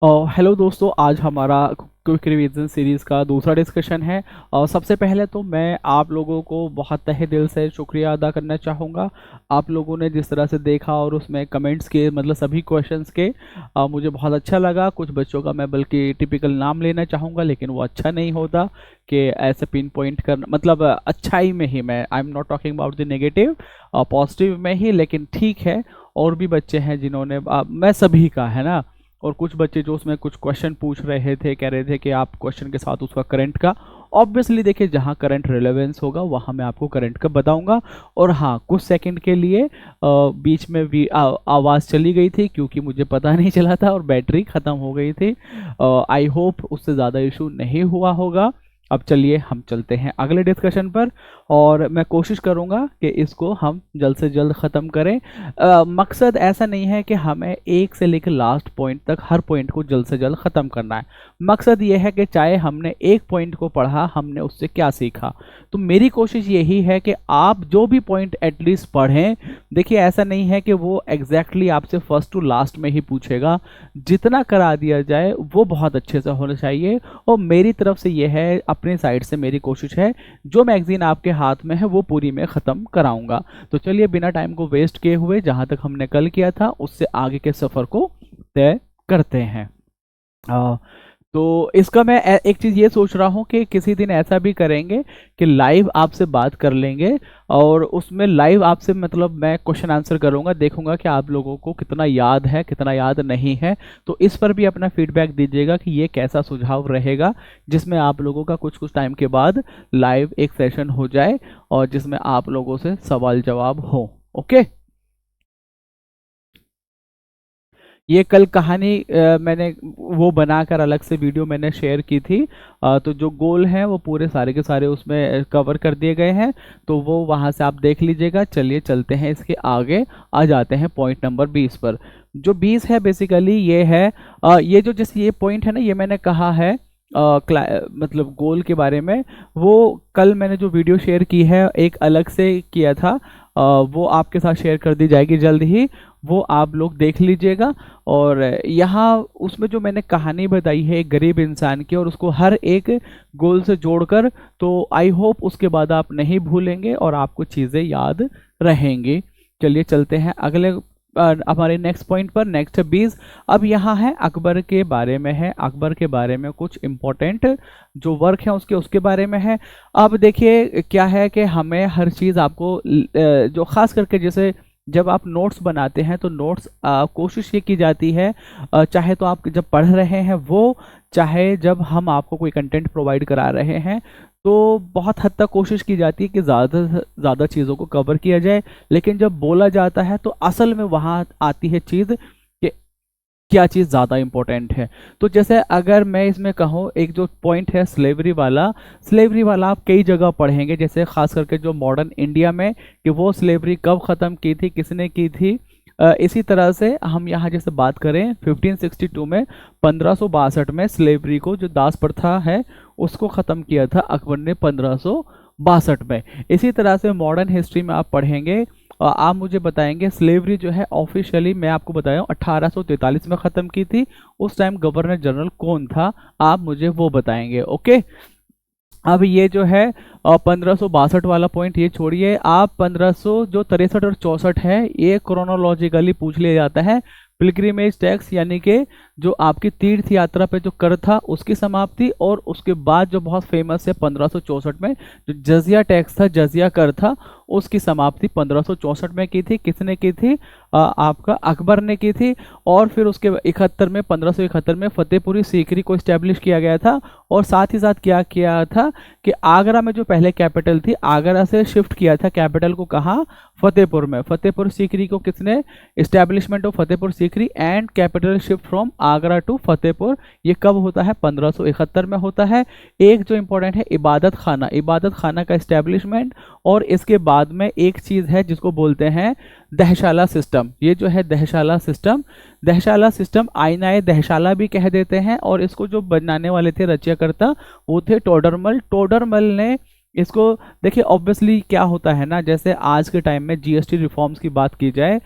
Hello दोस्तों, आज हमारा क्विक रिवीजन सीरीज़ का दूसरा डिस्कशन है। और सबसे पहले तो मैं आप लोगों को बहुत तहे दिल से शुक्रिया अदा करना चाहूँगा। आप लोगों ने जिस तरह से देखा और उसमें कमेंट्स किए, मतलब सभी क्वेश्चंस के, मुझे बहुत अच्छा लगा। कुछ बच्चों का मैं बल्कि टिपिकल नाम लेना चाहूँगा, लेकिन वो अच्छा नहीं होता कि ऐसे पिन पॉइंट करना, मतलब अच्छाई में ही, मैं I am not talking about the negative, positive में ही। लेकिन ठीक है, और भी बच्चे हैं जिन्होंने मैं सभी का है ना, और कुछ बच्चे जो उसमें कुछ क्वेश्चन पूछ रहे थे, कह रहे थे कि आप क्वेश्चन के साथ उसका करंट का, ऑब्वियसली देखिए जहाँ करंट रिलेवेंस होगा वहाँ मैं आपको करंट का बताऊंगा। और हाँ, कुछ सेकंड के लिए बीच में भी आवाज़ चली गई थी क्योंकि मुझे पता नहीं चला था और बैटरी ख़त्म हो गई थी। आई होप उससे ज़्यादा इशू नहीं हुआ होगा। अब चलिए हम चलते हैं अगले डिस्कशन पर, और मैं कोशिश करूंगा कि इसको हम जल्द से जल्द ख़त्म करें। मकसद ऐसा नहीं है कि हमें एक से लेकर लास्ट पॉइंट तक हर पॉइंट को जल्द से जल्द ख़त्म करना है। मकसद ये है कि चाहे हमने एक पॉइंट को पढ़ा, हमने उससे क्या सीखा। तो मेरी कोशिश यही है कि आप जो भी पॉइंट एटलीस्ट पढ़ें। देखिए, ऐसा नहीं है कि वो एग्जैक्टली आपसे फर्स्ट टू लास्ट में ही पूछेगा। जितना करा दिया जाए वो बहुत अच्छे से होना चाहिए। और मेरी तरफ से ये है, अपनी साइड से मेरी कोशिश है, जो मैगजीन आपके हाथ में है वो पूरी मैं ख़त्म कराऊंगा। तो चलिए बिना टाइम को वेस्ट किए हुए जहाँ तक हमने कल किया था उससे आगे के सफ़र को तय करते हैं। अ, तो इसका मैं एक चीज़ ये सोच रहा हूँ कि किसी दिन ऐसा भी करेंगे कि लाइव आपसे बात कर लेंगे, और उसमें लाइव आपसे, मतलब मैं क्वेश्चन आंसर करूँगा, देखूंगा कि आप लोगों को कितना याद है कितना याद नहीं है। तो इस पर भी अपना फीडबैक दीजिएगा कि ये कैसा सुझाव रहेगा, जिसमें आप लोगों का कुछ कुछ टाइम के बाद लाइव एक सेशन हो जाए और जिसमें आप लोगों से सवाल जवाब हो। ओके। ये कल कहानी मैंने वो बनाकर अलग से वीडियो मैंने शेयर की थी। तो जो गोल हैं वो पूरे सारे के सारे उसमें कवर कर दिए गए हैं, तो वो वहाँ से आप देख लीजिएगा। चलिए चलते हैं इसके आगे, आ जाते हैं पॉइंट नंबर 20 पर। जो 20 है बेसिकली ये है, ये जो जैसे ये पॉइंट है ना, ये मैंने कहा है मतलब गोल के बारे में। वो कल मैंने जो वीडियो शेयर की है एक अलग से किया था, वो आपके साथ शेयर कर दी जाएगी जल्द ही, वो आप लोग देख लीजिएगा। और यहाँ उसमें जो मैंने कहानी बताई है एक गरीब इंसान की, और उसको हर एक गोल से जोड़कर, तो आई होप उसके बाद आप नहीं भूलेंगे और आपको चीज़ें याद रहेंगी। चलिए चलते हैं अगले हमारे नेक्स्ट पॉइंट पर। नेक्स्ट 20। अब यहाँ है अकबर के बारे में, है अकबर के बारे में कुछ इम्पोर्टेंट जो वर्क है उसके बारे में है। अब देखिए क्या है कि हमें हर चीज़ आपको जो ख़ास करके जैसे जब आप नोट्स बनाते हैं तो नोट्स कोशिश ये की जाती है, चाहे तो आप जब पढ़ रहे हैं वो, चाहे जब हम आपको कोई कंटेंट प्रोवाइड करा रहे हैं, तो बहुत हद तक कोशिश की जाती है कि ज़्यादा से ज़्यादा चीज़ों को कवर किया जाए। लेकिन जब बोला जाता है तो असल में वहाँ आती है चीज़ कि क्या चीज़ ज़्यादा इम्पोर्टेंट है। तो जैसे अगर मैं इसमें कहूँ, एक जो पॉइंट है स्लेवरी वाला आप कई जगह पढ़ेंगे, जैसे ख़ास करके जो मॉडर्न इंडिया में, कि वो स्लेवरी कब ख़त्म की थी, किसने की थी। इसी तरह से हम यहाँ जैसे बात करें 1562 में, 1562 में स्लेवरी को, जो दास प्रथा है उसको ख़त्म किया था अकबर ने 1562 में। इसी तरह से मॉडर्न हिस्ट्री में आप पढ़ेंगे, आप मुझे बताएंगे स्लेवरी जो है ऑफिशियली, मैं आपको बताया 1843 में ख़त्म की थी। उस टाइम गवर्नर जनरल कौन था, आप मुझे वो बताएंगे। ओके। अब ये जो है 1562 वाला पॉइंट ये छोड़िए, आप 1500 जो 63 और 64 है, ये क्रोनोलॉजिकली पूछ लिया जाता है। पिलग्रिमेज टैक्स यानी कि जो आपकी तीर्थ यात्रा पे जो कर था उसकी समाप्ति, और उसके बाद जो बहुत फेमस है 1564 में जो जजिया टैक्स था, जजिया कर था, उसकी समाप्ति 1564 में की थी। किसने की थी? आपका अकबर ने की थी। और फिर उसके 71 में, 1571 में फतेहपुरी सीकरी को इस्टेब्लिश किया गया था। और साथ ही साथ क्या किया था कि आगरा में जो पहले कैपिटल थी, आगरा से शिफ्ट किया था कैपिटल को, कहाँ? फतेहपुर में। फतेहपुर सीकरी को किसने, establishment of Fatehpur Sikri and capital shift from Agra to Fatehpur, ये कब होता है? 1571 में होता है। एक जो इंपॉर्टेंट है इबादत खाना का इस्टेब्लिशमेंट। और इसके बाद में एक चीज़ है जिसको बोलते हैं दहशाला सिस्टम। ये जो है दहशाला सिस्टम आईनाए दहशाला भी कह देते हैं। और इसको जो बनाने वाले थे, रचयाकर्ता, वो थे टोडरमल ने इसको, देखिए ऑब्वियसली क्या होता है ना, जैसे आज के टाइम में जीएसटी रिफॉर्म्स की बात की जाए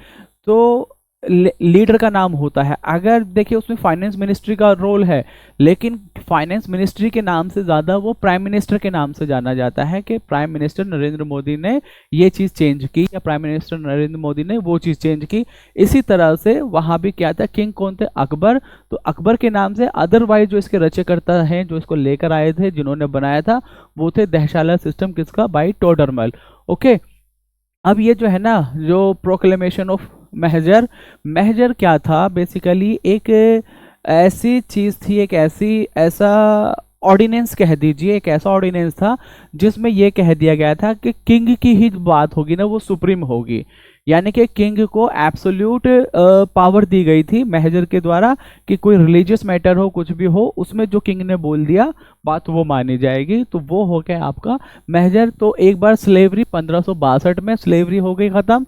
तो लीडर का नाम होता है। अगर देखिए उसमें फाइनेंस मिनिस्ट्री का रोल है, लेकिन फाइनेंस मिनिस्ट्री के नाम से ज़्यादा वो प्राइम मिनिस्टर के नाम से जाना जाता है कि प्राइम मिनिस्टर नरेंद्र मोदी ने ये चीज़ चेंज की या प्राइम मिनिस्टर नरेंद्र मोदी ने वो चीज़ चेंज की। इसी तरह से वहाँ भी क्या था, किंग कौन थे, अकबर। तो अकबर के नाम से अदरवाइज जो इसके रचयकर्ता हैं, जो इसको लेकर आए थे, जिन्होंने बनाया था, वो थे दहशाला सिस्टम, किसका, बाई टोडरमल। ओके। अब ये जो है ना, जो प्रोक्लेमेशन ऑफ महजर, महजर क्या था, बेसिकली एक ऐसी चीज थी, एक ऐसा ऑर्डिनेंस कह दीजिए, एक ऐसा ऑर्डिनेंस था जिसमें यह कह दिया गया था कि किंग की ही बात होगी ना वो सुप्रीम होगी। यानी कि किंग को एब्सोल्यूट पावर दी गई थी महजर के द्वारा कि कोई रिलीजियस मैटर हो, कुछ भी हो, उसमें जो किंग ने बोल दिया बात वो मानी जाएगी। तो वो हो गया आपका महजर। तो एक बार स्लेवरी 1562 में स्लेवरी हो गई खत्म।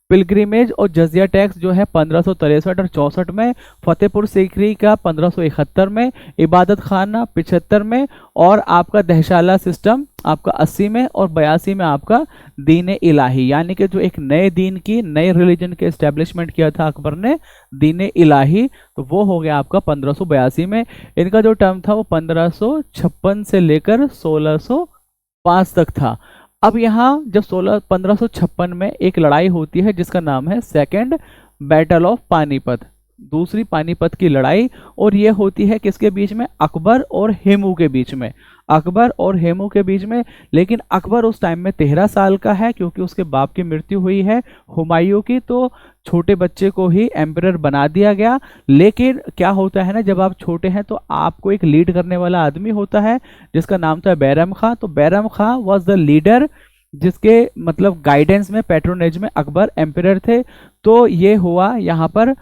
पिलग्रिमेज और जजिया टैक्स जो है 1563 और 64 में, फतेहपुर सीकरी का 1571 में, इबादत खाना 75 में, और आपका दहशाला सिस्टम आपका 80 में, और 82 में आपका दीन इलाही, यानी कि जो एक नए दीन की, नए रिलीजन के एस्टेब्लिशमेंट किया था अकबर ने, दीन इलाही, तो वो हो गया आपका 1582 में। इनका जो टर्म था वो 1556 से लेकर 1605 तक था। अब यहाँ जब 1556 में एक लड़ाई होती है जिसका नाम है सेकेंड बैटल ऑफ पानीपत, दूसरी पानीपत की लड़ाई, और ये होती है किसके बीच में, अकबर और हेमू के बीच में, अकबर और हेमू के बीच में। लेकिन अकबर उस टाइम में 13 साल का है, क्योंकि उसके बाप की मृत्यु हुई है हुमायूं की, तो छोटे बच्चे को ही एम्परर बना दिया गया। लेकिन क्या होता है ना, जब आप छोटे हैं तो आपको एक लीड करने वाला आदमी होता है जिसका नाम था बैरम खां। तो बैरम खां वॉज द लीडर जिसके मतलब गाइडेंस में, पैट्रोनेज में अकबर एम्परर थे। तो ये हुआ यहाँ पर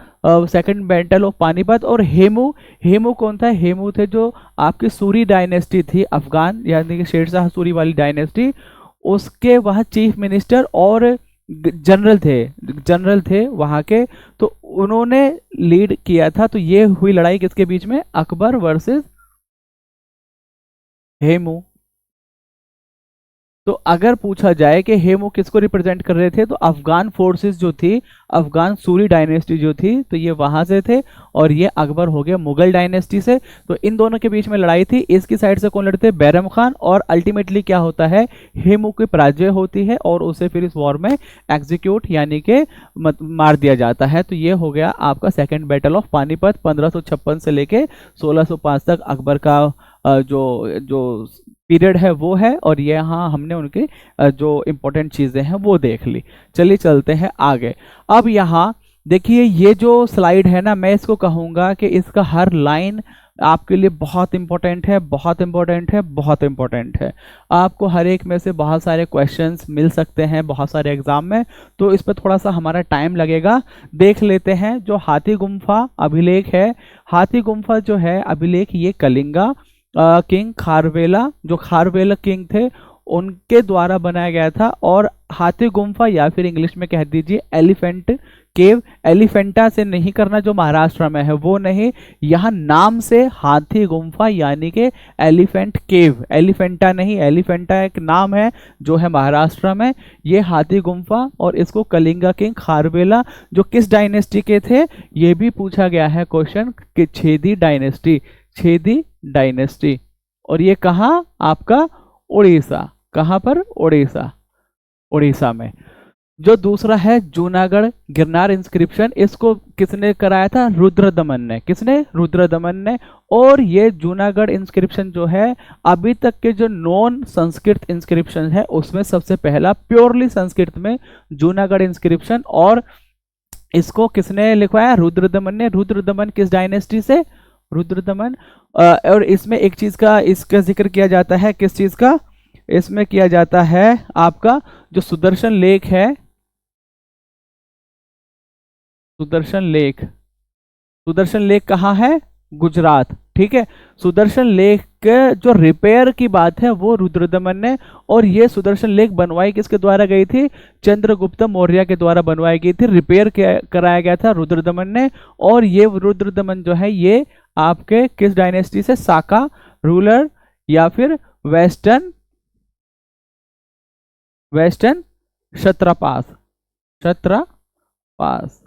सेकंड बैटल ऑफ पानीपत। और हेमू, हेमू कौन था, हेमू थे जो आपकी सूरी डायनेस्टी थी अफगान, यानी कि शेरशाह सूरी वाली डायनेस्टी, उसके वहाँ चीफ मिनिस्टर और जनरल थे वहाँ के। तो उन्होंने लीड किया था। तो ये हुई लड़ाई किसके बीच में, अकबर वर्सेस हेमू। तो अगर पूछा जाए कि हेमू किसको रिप्रेजेंट कर रहे थे, तो अफगान फोर्सेस जो थी, अफगान सूरी डायनेस्टी जो थी, तो ये वहां से थे, और ये अकबर हो गया मुगल डायनेस्टी से। तो इन दोनों के बीच में लड़ाई थी। इसकी साइड से कौन लड़ते, बैरम खान, और अल्टीमेटली क्या होता है, हेमू की पराजय होती है और उसे फिर इस वॉर में एग्जीक्यूट यानी कि मार दिया जाता है। तो ये हो गया आपका सेकेंड बैटल ऑफ पानीपत 1556 से लेके 1605 तक अकबर का जो जो पीरियड है वो है। और ये यहाँ हमने उनकी जो इम्पोर्टेंट चीज़ें हैं वो देख ली। चलिए चलते हैं आगे। अब यहाँ देखिए ये जो स्लाइड है ना, मैं इसको कहूँगा कि इसका हर लाइन आपके लिए बहुत इंपॉर्टेंट है, बहुत इंपॉर्टेंट है, बहुत इंपॉर्टेंट है। आपको हर एक में से बहुत सारे क्वेश्चंस मिल सकते हैं बहुत सारे एग्जाम में, तो इस पर थोड़ा सा हमारा टाइम लगेगा। देख लेते हैं जो हाथी गुम्फा अभिलेख है। हाथी गुम्फा जो है अभिलेख, ये कलिंगा किंग खारवेला, जो खारवेला किंग थे उनके द्वारा बनाया गया था। और हाथी गुम्फा या फिर इंग्लिश में कह दीजिए एलिफेंट केव, एलिफेंटा से नहीं करना जो महाराष्ट्र में है वो नहीं, यहाँ नाम से हाथी गुम्फा यानी कि एलिफेंट केव, एलिफेंटा नहीं, एलिफेंटा एक नाम है जो है महाराष्ट्र में। ये हाथी गुम्फा, और इसको कलिंगा किंग खारवेला जो किस डायनेस्टी के थे, ये भी पूछा गया है क्वेश्चन कि छेदी डायनेस्टी, छेदी डायनेस्टी। और ये कहाँ आपका, उड़ीसा, कहाँ पर, उड़ीसा, उड़ीसा में। जो दूसरा है जूनागढ़ गिरनार इंस्क्रिप्शन, इसको किसने कराया था, रुद्रदमन ने, किसने, रुद्रदमन ने। और ये जूनागढ़ इंस्क्रिप्शन जो है अभी तक के जो नॉन संस्कृत इंस्क्रिप्शन है उसमें सबसे पहला प्योरली संस्कृत में जूनागढ़ इंस्क्रिप्शन। और इसको किसने लिखवाया, रुद्रदमन ने। रुद्रदमन किस डायनेस्टी से, रुद्रदमन। और इसमें एक चीज का इसका जिक्र किया जाता है, किस चीज का, इसमें किया जाता है आपका जो सुदर्शन लेक है, सुदर्शन लेक, सुदर्शन लेक कहाँ है, गुजरात, ठीक है। सुदर्शन लेक के जो रिपेयर की बात है वो रुद्रदमन ने। और ये सुदर्शन लेक बनवाई किसके द्वारा गई थी, चंद्रगुप्त मौर्य के द्वारा बनवाई गई थी, रिपेयर कराया गया था रुद्रदमन ने। और ये रुद्रदमन जो है ये आपके किस डायनेस्टी से, साका रूलर या फिर वेस्टर्न, वेस्टर्न क्षत्रपास, क्षत्रपास,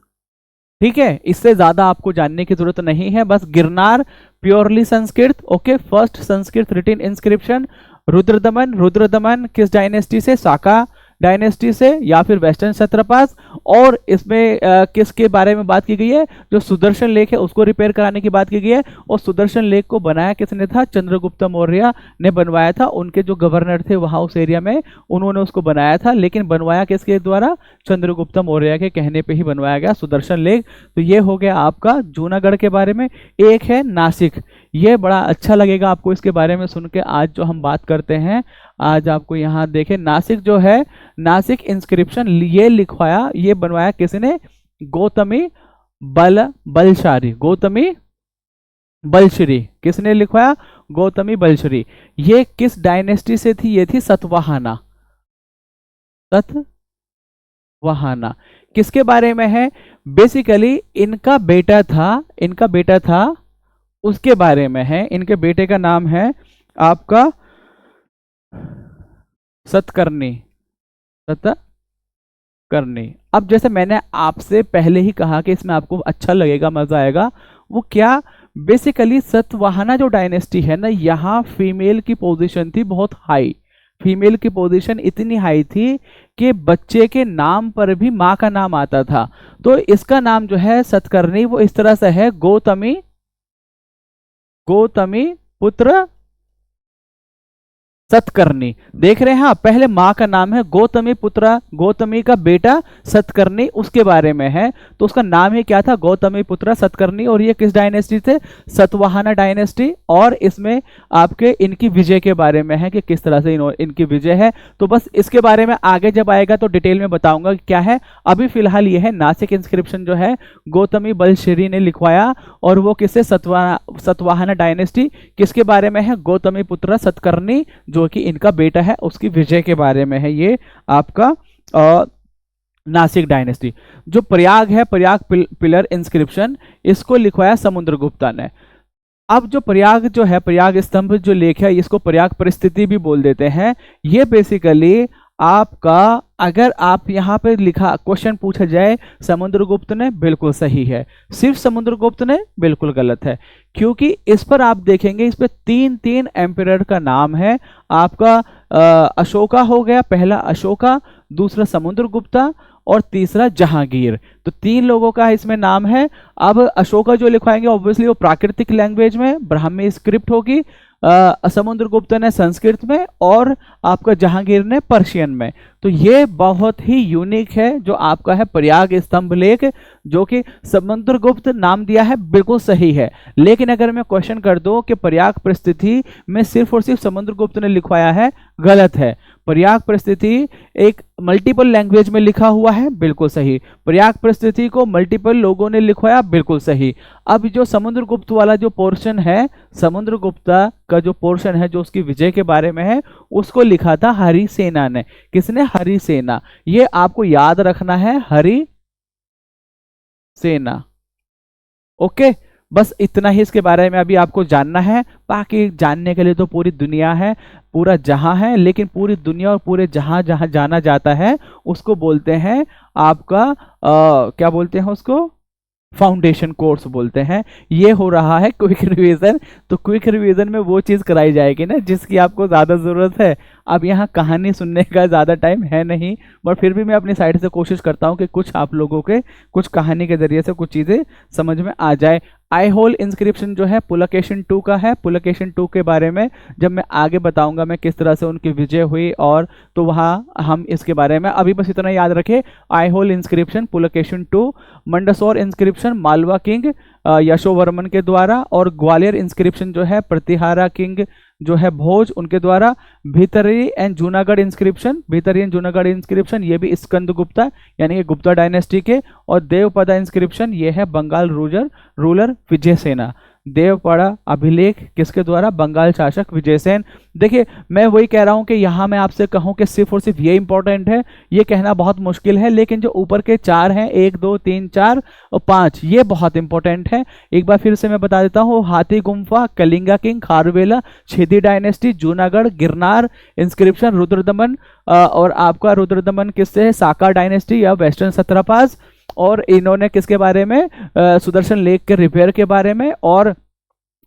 ठीक है, इससे ज्यादा आपको जानने की जरूरत नहीं है। बस Girnar purely Sanskrit. Okay, first Sanskrit written inscription. Rudradaman, Rudradaman किस डायनेस्टी से? साका डायनेस्टी से या फिर वेस्टर्न क्षत्रपास। और इसमें किसके बारे में बात की गई है? जो सुदर्शन लेक है उसको रिपेयर कराने की बात की गई है। और सुदर्शन लेक को बनाया किसने था? चंद्रगुप्त मौर्य ने बनवाया था। उनके जो गवर्नर थे वहां उस एरिया में, उन्होंने उसको बनाया था, लेकिन बनवाया किसके द्वारा? चंद्रगुप्त मौर्य के कहने पे ही बनवाया गया सुदर्शन लेक। तो ये हो गया आपका जूनागढ़ के बारे में। एक है नासिक, ये बड़ा अच्छा लगेगा आपको इसके बारे में सुन के। आज जो हम बात करते हैं, आज आपको यहाँ देखें, नासिक जो है, नासिक इंस्क्रिप्शन ये लिखवाया, ये बनवाया किसने? गौतमी बलशारी, गौतमी बलश्री। किसने लिखवाया? गौतमी बलश्री। ये किस डायनेस्टी से थी? ये थी सतवाहना, सतवाहना। किसके बारे में है? बेसिकली इनका बेटा था, इनका बेटा था, उसके बारे में है। इनके बेटे का नाम है आपका सतकर्णी, सतकर्णी। अब जैसे मैंने आपसे पहले ही कहा कि इसमें आपको अच्छा लगेगा, मजा आएगा। वो क्या? बेसिकली सतवाहना जो डायनेस्टी है ना, यहाँ फीमेल की पोजीशन थी बहुत हाई। फीमेल की पोजीशन इतनी हाई थी कि बच्चे के नाम पर भी माँ का नाम आता था। तो इसका नाम जो है सतकर्णी, वो इस तरह से है, गौतमी, गौतमी पुत्र सतकर्णी। देख रहे हैं आप, पहले माँ का नाम है गौतमी पुत्र, गौतमी का बेटा सतकर्णी, उसके बारे में है। तो उसका नाम ही क्या था? गौतमी पुत्र सतकर्णी। और ये किस डायनेस्टी से? सतवाहना डायनेस्टी। और इसमें आपके इनकी विजय के बारे में है कि किस तरह से इनकी विजय है। तो बस इसके बारे में आगे जब आएगा तो डिटेल में बताऊंगा कि क्या है। अभी फिलहाल ये है नासिक इंस्क्रिप्शन जो है गौतमी बलश्री ने लिखवाया। और वो किससे? सतवाहना डायनेस्टी। किसके बारे में है? गौतमी पुत्र सतकर्णी, जो कि इनका बेटा है, उसकी विजय के बारे में है ये आपका नासिक डायनेस्टी। जो प्रयाग है, प्रयाग पिलर इंस्क्रिप्शन, इसको लिखवाया समुद्रगुप्ता ने। अब जो प्रयाग जो है, प्रयाग स्तंभ जो लेख है, इसको प्रयाग परिस्थिति भी बोल देते हैं। ये बेसिकली आपका, अगर आप यहाँ पे लिखा क्वेश्चन पूछा जाए समुद्रगुप्त ने, बिल्कुल सही है। सिर्फ समुद्रगुप्त ने, बिल्कुल गलत है। क्योंकि इस पर आप देखेंगे, इस पर तीन तीन एम्परर का नाम है। आपका अशोका हो गया, पहला अशोका, दूसरा समुद्रगुप्ता और तीसरा जहांगीर। तो तीन लोगों का इसमें नाम है। अब अशोका जो लिखवाएंगे ऑब्वियसली वो प्राकृतिक लैंग्वेज में, ब्राह्मी स्क्रिप्ट होगी। समुद्रगुप्त ने संस्कृत में और आपका जहांगीर ने पर्शियन में। तो ये बहुत ही यूनिक है जो आपका है प्रयाग स्तंभ लेख, जो कि समुद्रगुप्त नाम दिया है, बिल्कुल सही है। लेकिन अगर मैं क्वेश्चन कर दूं कि प्रयाग परिस्थिति में सिर्फ और सिर्फ समुद्रगुप्त ने लिखवाया है, गलत है। प्रयाग परिस्थिति एक मल्टीपल लैंग्वेज में लिखा हुआ है, बिल्कुल सही। प्रयाग परिस्थिति को मल्टीपल लोगों ने लिखवाया, बिल्कुल सही। अब जो समुद्रगुप्त वाला जो पोर्शन है, समुद्रगुप्ता का जो पोर्शन है जो उसकी विजय के बारे में है, उसको लिखा था हरिसेना ने। किसने? हरिसेना। ये आपको याद रखना है, हरिसेना। ओके, बस इतना ही इसके बारे में अभी आपको जानना है। बाकी जानने के लिए तो पूरी दुनिया है, पूरा जहां है। लेकिन पूरी दुनिया और पूरे जहां जहां जाना जाता है उसको बोलते हैं आपका क्या बोलते हैं उसको? फाउंडेशन कोर्स बोलते हैं। ये हो रहा है क्विक रिवीजन। तो क्विक रिवीजन में वो चीज़ कराई जाएगी ना जिसकी आपको ज़्यादा ज़रूरत है। अब यहाँ कहानी सुनने का ज़्यादा टाइम है नहीं, बट फिर भी मैं अपनी साइड से कोशिश करता हूँ कि कुछ आप लोगों के कुछ कहानी के जरिए से कुछ चीज़ें समझ में आ जाए। आईहोल इंस्क्रिप्शन जो है पुलकेशिन II का है। पुलकेशिन II के बारे में जब मैं आगे बताऊंगा मैं किस तरह से उनकी विजय हुई, और तो वहाँ हम इसके बारे में, अभी बस इतना याद रखें। Aihole inscription Pulakeshin II, Mandsaur inscription Malwa king Yashovarman के द्वारा, और ग्वालियर इंस्क्रिप्शन जो है प्रतिहारा किंग जो है भोज उनके द्वारा। भीतरी एंड जूनागढ़ इंस्क्रिप्शन, भीतरी एंड जूनागढ़ इंस्क्रिप्शन ये भी स्कंदगुप्ता यानी कि गुप्ता डायनेस्टी के। और देवपदा इंस्क्रिप्शन ये है बंगाल रूलर विजयसेना। देवपड़ा अभिलेख किसके द्वारा? बंगाल शासक विजयसेन। देखिए मैं वही कह रहा हूं कि यहां मैं आपसे कहूं कि सिर्फ और सिर्फ ये इंपॉर्टेंट है, ये कहना बहुत मुश्किल है। लेकिन जो ऊपर के 4 हैं, 1 2 3 4 और 5, ये बहुत इंपॉर्टेंट है। एक बार फिर से मैं बता देता हूं, Hathi Gumpha, Kalinga king, Kharavela, Chedi dynasty, Junagadh, Girnar inscription, Rudradaman, और आपका रुद्रदमन किससे है? साका डायनेस्टी या वेस्टर्न सत्रपास। और इन्होंने किसके बारे में, सुदर्शन लेक के रिपेयर के बारे में, और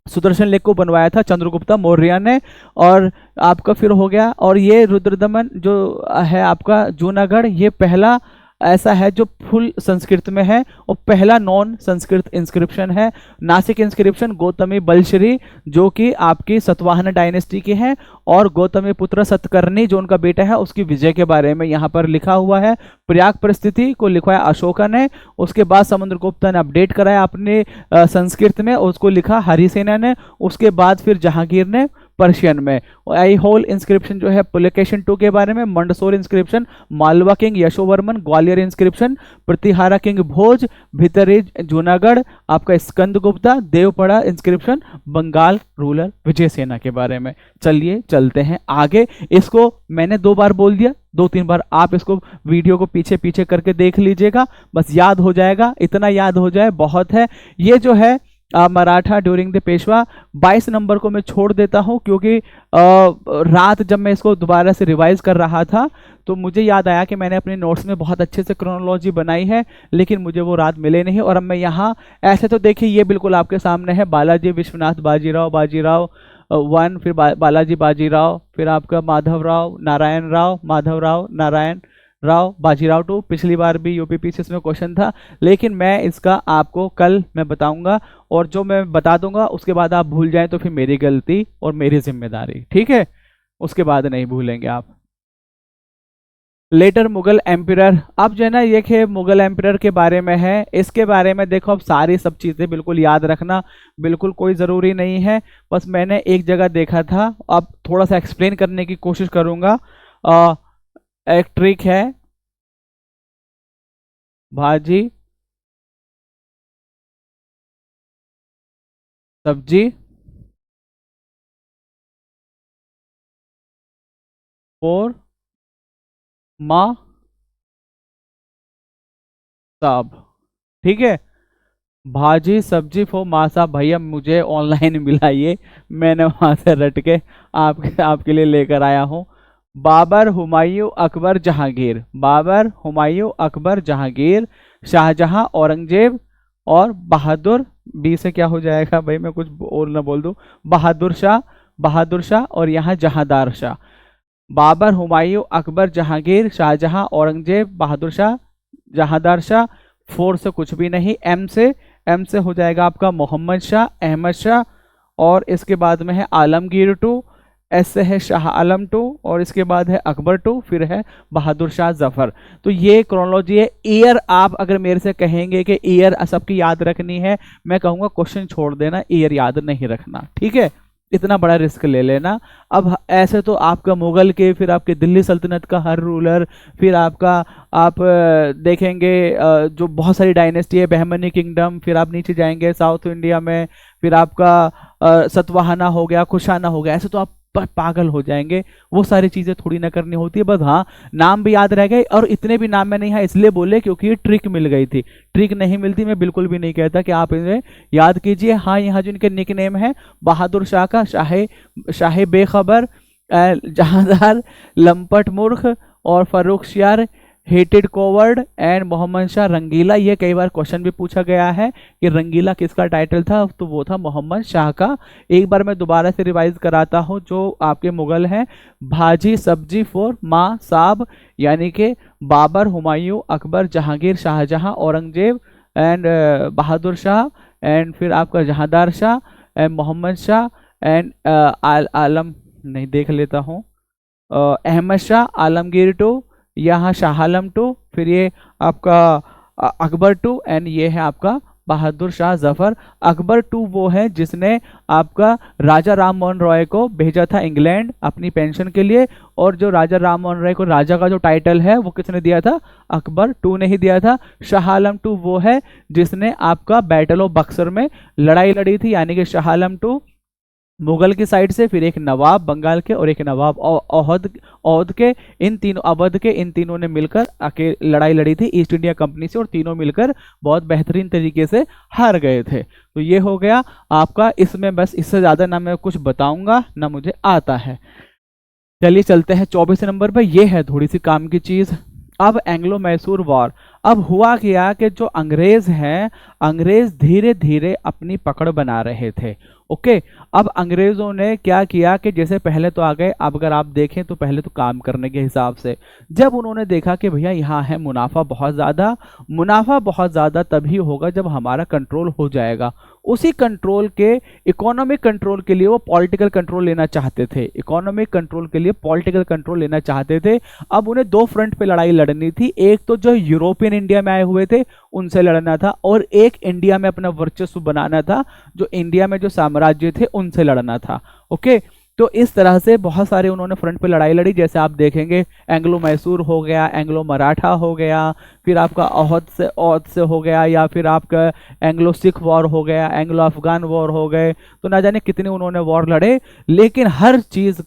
सुदर्शन लेक को बनवाया था चंद्रगुप्ता मौर्य ने। और आपका फिर हो गया, और ये रुद्रदमन जो है आपका जूनागढ़, ये पहला ऐसा है जो फुल संस्कृत में है और पहला नॉन संस्कृत इंस्क्रिप्शन है। नासिक इंस्क्रिप्शन गौतमी बलश्री जो कि आपकी सतवाहन डायनेस्टी के हैं, और गौतमी पुत्र सतकर्णी जो उनका बेटा है उसकी विजय के बारे में यहाँ पर लिखा हुआ है। प्रयाग परिस्थिति को लिखवाया अशोका ने, उसके बाद समुद्रगुप्त ने अपडेट कराया अपने संस्कृत में, उसको लिखा हरिसेना ने, उसके बाद फिर जहांगीर ने पर्शियन में। आई होल इंस्क्रिप्शन जो है पुलकेशन 2 के बारे में, Mandsaur inscription Malwa king Yashovarman, Gwalior inscription Pratihara king Bhoja, Bhitari Junagadh आपका स्कंद गुप्ता, देवपड़ा इंस्क्रिप्शन बंगाल रूलर विजयसेना के बारे में। चलिए चलते हैं आगे। इसको मैंने 2 बार बोल दिया, 2-3 बार आप इसको वीडियो को पीछे पीछे करके देख लीजिएगा, बस याद हो जाएगा, इतना याद हो जाए बहुत है। ये जो है Maratha during the Peshwa 22 number को मैं छोड़ देता हूं, क्योंकि रात जब मैं इसको दोबारा से रिवाइज कर रहा था तो मुझे याद आया कि मैंने अपने नोट्स में बहुत अच्छे से क्रोनोलॉजी बनाई है, लेकिन मुझे वो रात मिले नहीं। और अब मैं यहाँ ऐसे तो देखिए ये बिल्कुल आपके सामने है, बालाजी विश्वनाथ बाजीराव 1, फिर बालाजी बाजीराव, फिर आपका माधवराव नारायण राव बाजीराव 2। पिछली बार भी यूपीपीसीएस में क्वेश्चन था, लेकिन मैं इसका आपको कल मैं बताऊंगा, और जो मैं बता दूंगा उसके बाद आप भूल जाएं तो फिर मेरी गलती और मेरी जिम्मेदारी, ठीक है, उसके बाद नहीं भूलेंगे आप। लेटर मुगल एम्पियर, अब जो है ना ये मुगल एम्पियर के बारे में है, इसके बारे में देखो अब सारी सब चीज़ें बिल्कुल याद रखना बिल्कुल कोई ज़रूरी नहीं है, बस मैंने एक जगह देखा था, अब थोड़ा सा एक्सप्लेन करने की कोशिश करूँगा। एक ट्रिक है, भाजी सब्जी और माँ साहब, ठीक है, भाजी सब्जी फॉर माँ साहब। भैया मुझे ऑनलाइन मिला ये, मैंने वहां से रट के आपके लिए लेकर आया हूँ। बाबर हुमायूं अकबर जहांगीर, बाबर हुमायूं अकबर जहांगीर, शाहजहां औरंगजेब और बहादुर, बी से क्या हो जाएगा भाई, मैं कुछ और ना बोल दूं, बहादुर शाह और यहाँ जहांदार शाह। बाबर हुमायूं अकबर जहांगीर शाहजहां औरंगजेब बहादुर शाह जहांदार शाह। 4 से कुछ भी नहीं, एम से हो जाएगा आपका मोहम्मद शाह अहमद शाह, और इसके बाद में है आलमगीर 2, एस से है शाह आलम 2, और इसके बाद है अकबर 2, फिर है बहादुर शाह जफर। तो ये क्रोनोलॉजी है। ईयर आप अगर मेरे से कहेंगे कि ईयर सबकी याद रखनी है, मैं कहूँगा क्वेश्चन छोड़ देना, ईयर याद नहीं रखना, ठीक है, इतना बड़ा रिस्क ले लेना। अब ऐसे तो आपका मुगल के, फिर आपके दिल्ली सल्तनत का हर रूलर, फिर आपका आप देखेंगे जो बहुत सारी डायनेस्टी है, बहमनी किंगडम, फिर आप नीचे जाएंगे साउथ इंडिया में, फिर आपका सतवाहना हो गया, कुशाना हो गया, ऐसे तो आप पागल हो जाएंगे। वो सारी चीज़ें थोड़ी ना करनी होती है, बस हाँ नाम भी याद रह गए, और इतने भी नाम में नहीं है इसलिए बोले क्योंकि ये ट्रिक मिल गई थी। ट्रिक नहीं मिलती मैं बिल्कुल भी नहीं कहता कि आप इन्हें याद कीजिए। हाँ यहाँ जो इनके निक नेम है, बहादुर शाह का शाह बेखबर, जहांदार लंपट मूर्ख, और Farrukhsiyar hated coward, and Mohammad Shah Rangila. ये कई बार क्वेश्चन भी पूछा गया है कि रंगीला किसका टाइटल था, तो वो था मोहम्मद शाह का। एक बार मैं दोबारा से रिवाइज कराता हूँ जो आपके मुगल हैं, भाजी सब्जी फॉर माँ साहब, यानी कि बाबर हुमायूं अकबर जहांगीर शाहजहां औरंगजेब एंड बहादुर शाह, एंड फिर आपका जहांदार शाह एंड मोहम्मद शाह एंड आलम, नहीं देख लेता हूँ, अहमद शाह आलमगीर 2, यहाँ शाह आलम 2, फिर ये आपका अकबर 2, एंड ये है आपका बहादुर शाह जफर। अकबर 2 वो है जिसने आपका राजा राम मोहन रॉय को भेजा था इंग्लैंड अपनी पेंशन के लिए, और जो राजा राम मोहन रॉय को राजा का जो टाइटल है वो किसने दिया था, अकबर 2 ने ही दिया था। शाह आलम 2 वो है जिसने आपका बैटल ऑफ बक्सर में लड़ाई लड़ी थी, यानी कि शाह आलम 2 मुगल की साइड से, फिर एक नवाब बंगाल के और एक नवाब अवध के, इन तीनों अवध के, इन तीनों ने मिलकर लड़ाई लड़ी थी ईस्ट इंडिया कंपनी से, और तीनों मिलकर बहुत बेहतरीन तरीके से हार गए थे। तो ये हो गया आपका, इसमें बस इससे ज़्यादा ना मैं कुछ बताऊंगा ना मुझे आता है। चलिए चलते हैं 24 नंबर पर, यह है थोड़ी सी काम की चीज़। अब एंग्लो मैसूर वॉर, अब हुआ क्या कि जो अंग्रेज हैं, अंग्रेज धीरे धीरे अपनी पकड़ बना रहे थे। ओके, अब अंग्रेजों ने क्या किया कि जैसे पहले तो आ गए, अब अगर आप देखें तो पहले तो काम करने के हिसाब से, जब उन्होंने देखा कि भैया यहाँ है मुनाफा बहुत ज़्यादा, मुनाफा बहुत ज़्यादा तभी होगा जब हमारा कंट्रोल हो जाएगा, उसी कंट्रोल के, इकोनॉमिक कंट्रोल के लिए वो पॉलिटिकल कंट्रोल लेना चाहते थे, इकोनॉमिक कंट्रोल के लिए पॉलिटिकल कंट्रोल लेना चाहते थे। अब उन्हें दो फ्रंट पे लड़ाई लड़नी थी, एक तो जो यूरोपियन इंडिया में आए हुए थे उनसे लड़ना था, और एक इंडिया में अपना वर्चस्व बनाना था, जो इंडिया में जो साम्राज्य थे उनसे लड़ना था। ओके, तो इस तरह से बहुत सारे उन्होंने फ्रंट पे लड़ाई लड़ी, जैसे आप देखेंगे एंग्लो मैसूर हो गया, एंग्लो मराठा हो गया, फिर आपका औध से हो गया, या फिर आपका एंग्लो सिख वॉर हो गया, एंग्लो अफगान वॉर हो गए, तो ना जाने कितने उन्होंने वॉर लड़े, लेकिन हर चीज़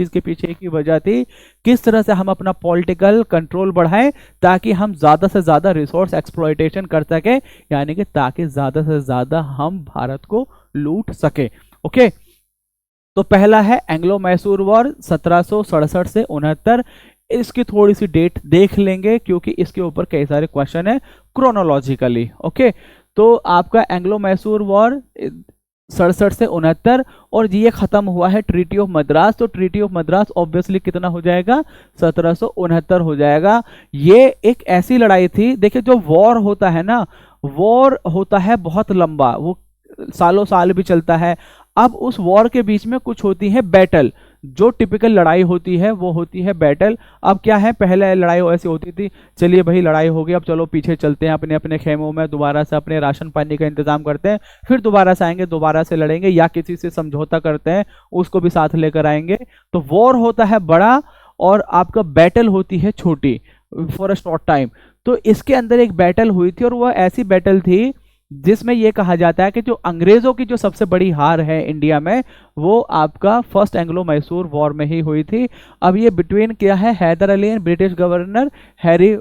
के पीछे एक ही वजह थी, किस तरह से हम अपना पॉलिटिकल कंट्रोल बढ़ाएं ताकि हम ज़्यादा से ज़्यादा रिसोर्स एक्सप्लॉयटेशन कर सके, यानी कि ताकि ज़्यादा से ज़्यादा हम भारत को लूट सके। ओके, तो पहला है एंग्लो मैसूर वॉर 1767 से 69। इसकी थोड़ी सी डेट देख लेंगे क्योंकि इसके ऊपर कई सारे क्वेश्चन है क्रोनोलॉजिकली। ओके, तो आपका एंग्लो मैसूर वॉर 67 से 69, और ये खत्म हुआ है ट्रीटी ऑफ मद्रास। तो ट्रीटी ऑफ मद्रास ऑब्वियसली कितना हो जाएगा, 1769 हो जाएगा। ये एक ऐसी लड़ाई थी, देखिए जो वॉर होता है ना, वॉर होता है बहुत लंबा, वो सालों साल भी चलता है। अब उस वॉर के बीच में कुछ होती है बैटल, जो टिपिकल लड़ाई होती है वो होती है बैटल। अब क्या है, पहले लड़ाई ऐसी होती थी, चलिए भाई लड़ाई हो गई, अब चलो पीछे चलते हैं अपने अपने खेमों में, दोबारा से अपने राशन पानी का इंतजाम करते हैं, फिर दोबारा से आएंगे, दोबारा से लड़ेंगे, या किसी से समझौता करते हैं उसको भी साथ लेकर आएंगे। तो वॉर होता है बड़ा और आपका बैटल होती है छोटी, फॉर अ शॉर्ट टाइम। तो इसके अंदर एक बैटल हुई थी, और वह ऐसी बैटल थी जिसमें यह कहा जाता है कि जो अंग्रेजों की जो सबसे बड़ी हार है इंडिया में, वो आपका फर्स्ट एंग्लो मैसूर वॉर में ही हुई थी। अब ये बिटवीन क्या है, Hyder Ali and British governor Harry,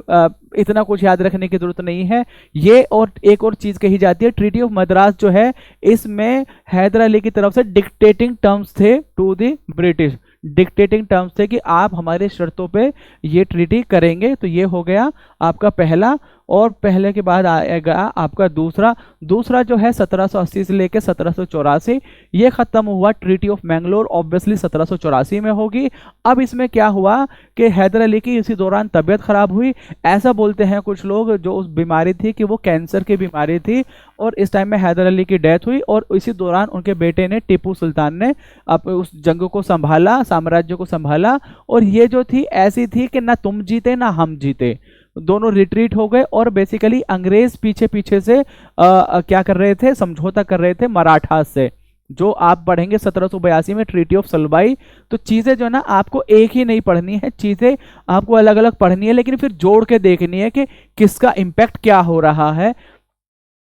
इतना कुछ याद रखने की जरूरत नहीं है ये। और एक और चीज कही जाती है, ट्रीटी ऑफ मद्रास जो है, इसमें हैदर अली की तरफ से डिक्टेटिंग टर्म्स थे to the British, dictating terms थे कि आप हमारे शर्तों पे ये ट्रीटी करेंगे। तो ये हो गया आपका पहला, और पहले के बाद आएगा आपका दूसरा जो है 1780 से लेकर 1784, ये खत्म हुआ ट्रीटी ऑफ मैंगलोर, ऑब्वियसली 1784 में होगी। अब इसमें क्या हुआ कि हैदर अली की इसी दौरान तबीयत खराब हुई, ऐसा बोलते हैं कुछ लोग, जो उस बीमारी थी कि वो कैंसर की बीमारी थी, और इस टाइम में हैदर अली की डेथ हुई, और इसी दौरान उनके बेटे ने, टीपू सुल्तान ने उस जंग को संभाला, साम्राज्य को संभाला। और ये जो थी ऐसी थी कि ना तुम जीते ना हम जीते, दोनों रिट्रीट हो गए, और बेसिकली अंग्रेज पीछे पीछे से क्या कर रहे थे, समझौता कर रहे थे मराठा से। जो आप पढ़ेंगे 1782 में ट्रीटी ऑफ सलबाई। तो चीजें जो है ना, आपको एक ही नहीं पढ़नी है, चीजें आपको अलग अलग पढ़नी है, लेकिन फिर जोड़ के देखनी है कि किसका इंपैक्ट क्या हो रहा है।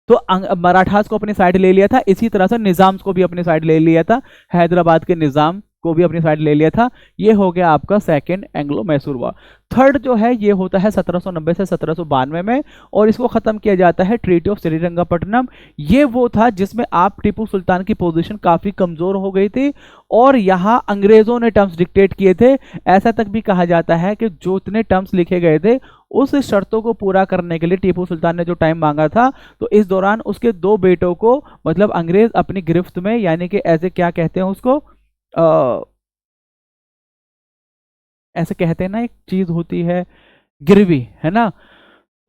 तो मराठास को अपनी साइड ले लिया था, इसी तरह से निजाम को भी अपनी साइड ले लिया था, हैदराबाद के निजाम को भी अपनी साइड ले लिया था। ये हो गया आपका second Anglo Mysore war. Third जो है ये होता है 1790 से 1792 में, और इसको खत्म किया जाता है ट्रीटी ऑफ श्रीरंगपट्टनम। ये वो था जिसमें आप टीपू सुल्तान की पोजीशन काफी कमजोर हो गई थी, और यहाँ अंग्रेजों ने टर्म्स डिक्टेट किए थे। ऐसा तक भी कहा जाता है कि जो इतने टर्म्स लिखे गए थे, उस शर्तों को पूरा करने के लिए टीपू सुल्तान ने जो टाइम मांगा था, तो इस दौरान उसके दो बेटों को, मतलब अंग्रेज अपनी गिरफ्त में, यानी कि ऐसे क्या कहते हैं उसको, ऐसे कहते हैं ना, एक चीज होती है गिरवी, है ना।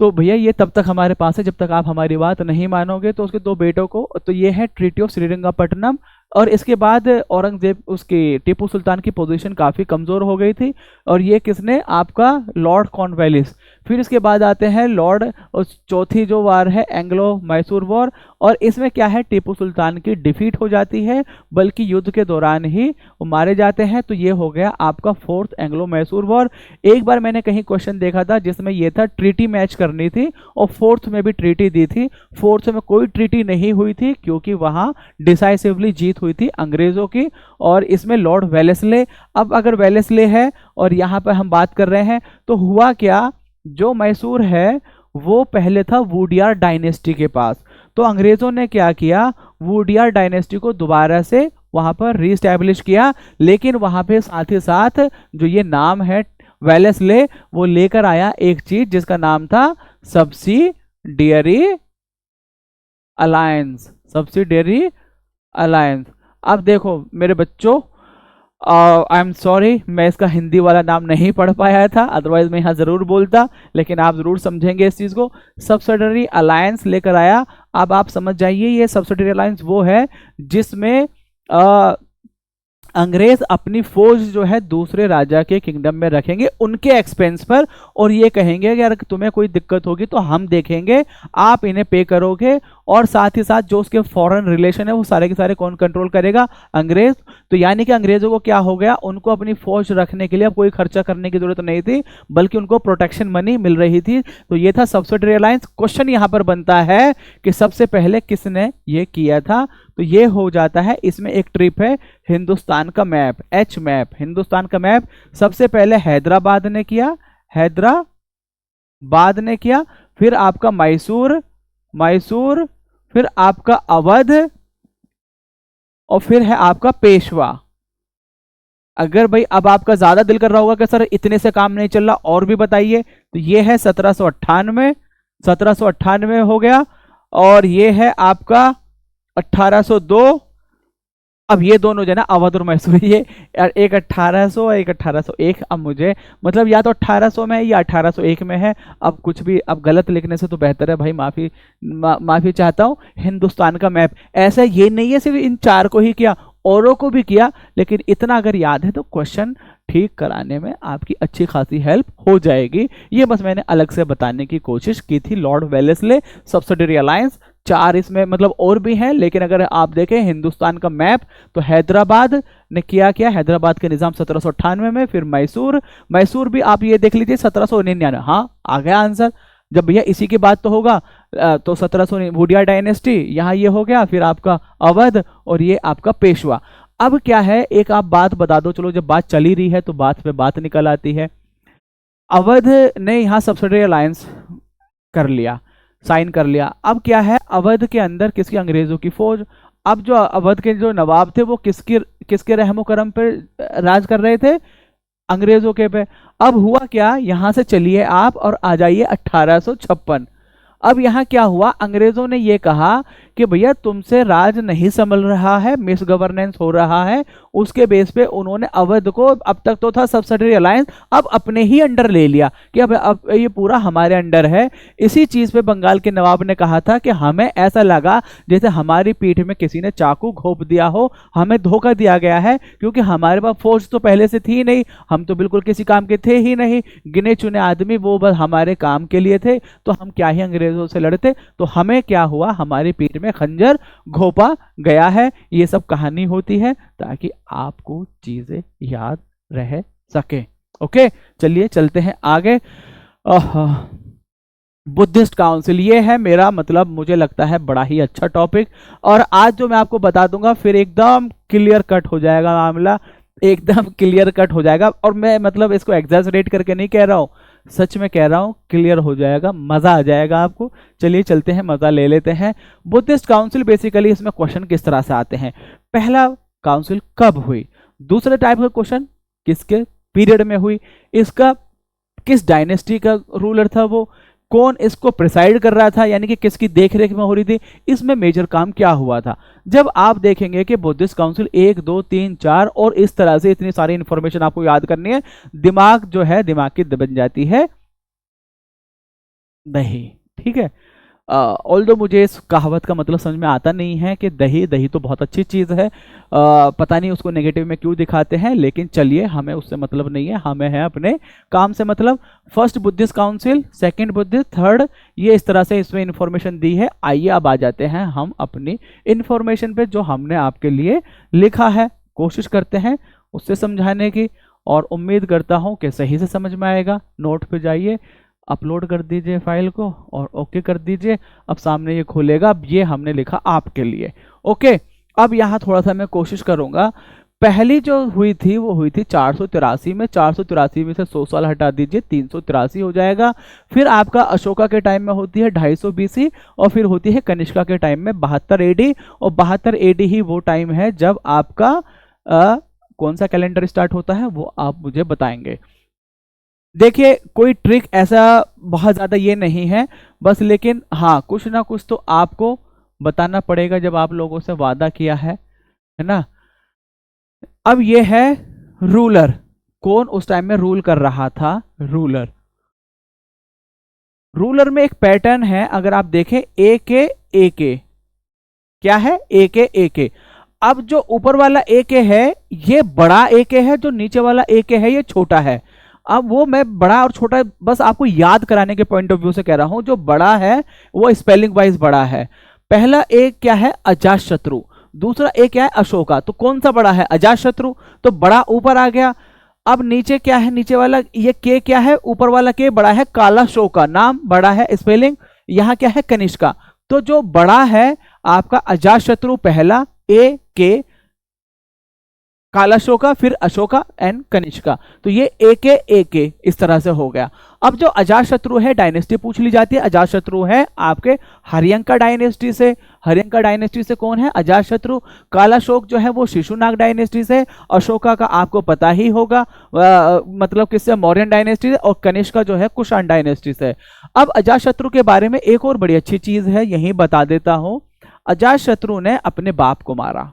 तो भैया ये तब तक हमारे पास है जब तक आप हमारी बात नहीं मानोगे। तो उसके दो बेटों को, तो ये है ट्रीटी ऑफ श्रीरंगपट्टनम। और इसके बाद औरंगजेब, उसकी टीपू सुल्तान की पोजीशन काफ़ी कमज़ोर हो गई थी, और ये किसने, आपका लॉर्ड कॉर्नवालिस। फिर इसके बाद आते हैं लॉर्ड, और चौथी जो वार है एंग्लो मैसूर वॉर, और इसमें क्या है, टीपू सुल्तान की डिफीट हो जाती है, बल्कि युद्ध के दौरान ही वो मारे जाते हैं। तो ये हो गया आपका फोर्थ एंग्लो मैसूर वॉर। एक बार मैंने कहीं क्वेश्चन देखा था जिसमें ये था ट्रीटी मैच करनी थी, और फोर्थ में भी ट्रीटी दी थी। फोर्थ में कोई ट्रीटी नहीं हुई थी क्योंकि वहां डिसाइसिवली जीत हुई थी अंग्रेजों की, और इसमें लॉर्ड वेलेस्ले। अब अगर वेलेस्ले है और यहाँ पर हम बात कर रहे हैं, तो हुआ क्या, जो मैसूर है वो पहले था वुडियार डायनेस्टी के पास। तो अंग्रेजों ने क्या किया, वुडियार डायनेस्टी को दोबारा से वहां पर रीस्टैब्लिश किया, लेकिन वहां पे साथ ही साथ जो ये नाम है वेलेस्ले वो लेकर आया एक चीज जिसका नाम था सब्सिडियरी अलायंस, सब्सिडियरी अलायंस। अब देखो मेरे बच्चों, आई एम सॉरी मैं इसका हिंदी वाला नाम नहीं पढ़ पाया था, अदरवाइज मैं यहाँ जरूर बोलता, लेकिन आप जरूर समझेंगे इस चीज को। सब्सिडियरी अलायंस लेकर आया। अब आप समझ जाइए ये सब्सिडियरी अलायंस वो है जिसमें अंग्रेज अपनी फौज जो है दूसरे राजा के किंगडम में रखेंगे उनके एक्सपेंस पर, और ये कहेंगे कि अगर तुम्हें कोई दिक्कत होगी तो हम देखेंगे, आप इन्हें पे करोगे, और साथ ही साथ जो उसके फॉरेन रिलेशन है वो सारे के सारे कौन कंट्रोल करेगा? अंग्रेज। तो यानी कि अंग्रेजों को क्या हो गया, उनको अपनी फौज रखने के लिए अब कोई खर्चा करने की जरूरत नहीं थी, बल्कि उनको प्रोटेक्शन मनी मिल रही थी। तो ये था सब्सिडियरी अलायंस। क्वेश्चन यहां पर बनता है कि सबसे पहले किसने ये किया था? तो ये हो जाता है, इसमें एक ट्रिप है हिंदुस्तान का मैप, एच मैप, हिंदुस्तान का मैप सबसे पहले हैदराबाद ने किया, हैदराबाद ने किया, फिर आपका मैसूर, मैसूर, फिर आपका अवध, और फिर है आपका पेशवा। अगर भाई अब आपका ज्यादा दिल कर रहा होगा कि सर इतने से काम नहीं चल रहा और भी बताइए, तो ये है 1798, 1798 हो गया, और ये है आपका 1802। अब ये दोनों जो है ना अवध और मैसूर, ये एक 1800 और एक 1801। अब मुझे मतलब या तो 1800 में है या 1801 में है, अब कुछ भी अब गलत लिखने से तो बेहतर है भाई, माफी चाहता हूँ। हिंदुस्तान का मैप ऐसा ये नहीं है सिर्फ इन चार को ही किया, औरों को भी किया, लेकिन इतना अगर याद है तो क्वेश्चन ठीक कराने में आपकी अच्छी खासी हेल्प हो जाएगी। ये बस मैंने अलग से बताने की कोशिश की थी। लॉर्ड वेलेस्ले, सब्सिडियरी अलायंस, चार इसमें मतलब और भी हैं, लेकिन अगर आप देखें हिंदुस्तान का मैप तो हैदराबाद ने किया, हैदराबाद के निजाम 1798 में, फिर मैसूर, मैसूर भी आप ये देख लीजिए 1799। हाँ आ गया आंसर, जब भैया इसी की बात तो होगा, तो 1700 वुडिया डायनेस्टी, यहाँ ये हो गया, फिर आपका अवध, और ये आपका पेशवा। अब क्या है, एक आप बात बता दो, चलो जब बात चली रही है तो बात पे बात निकल आती है। अवध ने यहाँ सब्सिडियरी अलायंस कर लिया, साइन कर लिया। अब क्या है, अवध के अंदर किसकी? अंग्रेजों की फौज। अब जो अवध के जो नवाब थे वो किसके रहमो करम पे राज कर रहे थे? अंग्रेजों के पे। अब हुआ क्या, यहां से चलिए आप और आ जाइए 1856। अब यहाँ क्या हुआ, अंग्रेजों ने ये कहा कि भैया तुमसे राज नहीं संभल रहा है, मिस गवर्नेंस हो रहा है। उसके बेस पे उन्होंने अवध को, अब तक तो था सब्सिडियरी अलायंस, अब अपने ही अंडर ले लिया कि अब ये पूरा हमारे अंडर है। इसी चीज पे बंगाल के नवाब ने कहा था कि हमें ऐसा लगा जैसे हमारी पीठ में किसी ने चाकू घोंप दिया हो, हमें धोखा दिया गया है, क्योंकि हमारे पास फौज तो पहले से थी नहीं, हम तो बिल्कुल किसी काम के थे ही नहीं, गिने चुने आदमी वो बस हमारे काम के लिए थे, तो हम क्या ही अंग्रेजों से लड़ते। तो हमें क्या हुआ, हमारी पीठ में खंजर घोंपा गया है। ये सब कहानी होती है ताकि आपको चीजें याद रह सके। ओके चलिए चलते हैं आगे। बुद्धिस्ट काउंसिल, ये है मेरा मतलब मुझे लगता है बड़ा ही अच्छा टॉपिक, और आज जो मैं आपको बता दूंगा फिर एकदम क्लियर कट हो जाएगा मामला, एकदम क्लियर कट हो जाएगा। और मैं मतलब इसको एग्जैजरेट करके नहीं कह रहा हूँ, सच में कह रहा हूँ, क्लियर हो जाएगा, मजा आ जाएगा आपको। चलिए चलते हैं, मजा ले लेते हैं। बुद्धिस्ट काउंसिल बेसिकली इसमें क्वेश्चन किस तरह से आते हैं, पहला काउंसिल कब हुई, दूसरे टाइप का क्वेश्चन किसके पीरियड में हुई, इसका किस डायनेस्टी का रूलर था वो, कौन इसको प्रिसाइड कर रहा था, यानी कि किसकी देखरेख में हो रही थी, इसमें मेजर काम क्या हुआ था। जब आप देखेंगे कि बुद्धिस्ट काउंसिल 1 2 3 4 और इस तरह से इतनी सारी इंफॉर्मेशन आपको याद करनी है, दिमाग जो है दिमाग की बन जाती है दही। ठीक है, ऑल्दो मुझे इस कहावत का मतलब समझ में आता नहीं है कि दही, दही तो बहुत अच्छी चीज़ है, पता नहीं उसको नेगेटिव में क्यों दिखाते हैं, लेकिन चलिए हमें उससे मतलब नहीं है, हमें है अपने काम से मतलब। First Buddhist council, second Buddhist, third, ये इस तरह से इसमें इंफॉर्मेशन दी है। आइए अब आ जाते हैं हम अपनी इंफॉर्मेशन पे जो हमने आपके लिए लिखा है, कोशिश करते हैं उससे समझाने की, और उम्मीद करता हूँ कि सही से समझ में आएगा। नोट पे जाइए, अपलोड कर दीजिए फाइल को और ओके कर दीजिए। अब सामने ये खुलेगा, अब ये हमने लिखा आपके लिए। ओके, अब यहाँ थोड़ा सा मैं कोशिश करूंगा। पहली जो हुई थी वो हुई थी 483 में, 483 में से 100 साल हटा दीजिए, 383 हो जाएगा। फिर आपका अशोका के टाइम में होती है 250 BC, और फिर होती है कनिष्का के टाइम में 72 AD, और 72 AD ही वो टाइम है जब आपका कौन सा कैलेंडर स्टार्ट होता है वो आप मुझे बताएंगे। देखिए कोई ट्रिक ऐसा बहुत ज्यादा ये नहीं है बस, लेकिन हाँ कुछ ना कुछ तो आपको बताना पड़ेगा जब आप लोगों से वादा किया है ना। अब ये है रूलर। कौन उस टाइम में रूल कर रहा था? रूलर। रूलर में एक पैटर्न है, अगर आप देखें ए के क्या है, ए के। अब जो ऊपर वाला ए के है ये बड़ा ए के है, जो नीचे वाला ए के है ये छोटा है। अब वो मैं बड़ा और छोटा बस आपको याद कराने के पॉइंट ऑफ व्यू से कह रहा हूं। जो बड़ा है वो स्पेलिंग वाइज बड़ा है। पहला ए क्या है? अजातशत्रु। दूसरा ए क्या है? अशोका। तो कौन सा बड़ा है? अजातशत्रु। तो बड़ा ऊपर आ गया। अब नीचे क्या है? नीचे वाला ये के क्या है? ऊपर वाला के बड़ा है काला शोका, नाम बड़ा है, स्पेलिंग। यहाँ क्या है? कनिष्का। तो जो बड़ा है आपका अजातशत्रु पहला, ए के, काला शोका, फिर अशोका एंड कनिष्का। तो ये ए के इस तरह से हो गया। अब जो अजातशत्रु है, डायनेस्टी पूछ ली जाती है। अजातशत्रु है आपके हरियंका डायनेस्टी से। हरियंका डायनेस्टी से कौन है? अजातशत्रु। काला शोक जो है वो शिशुनाग डायनेस्टी से। अशोका का आपको पता ही होगा, मतलब किससे? मौर्यन डायनेस्टी से। और कनिष्का जो है कुषाण डायनेस्टी से। अब अजातशत्रु के बारे में एक और बड़ी अच्छी चीज है, यही बता देता हूं। अजातशत्रु ने अपने बाप को मारा।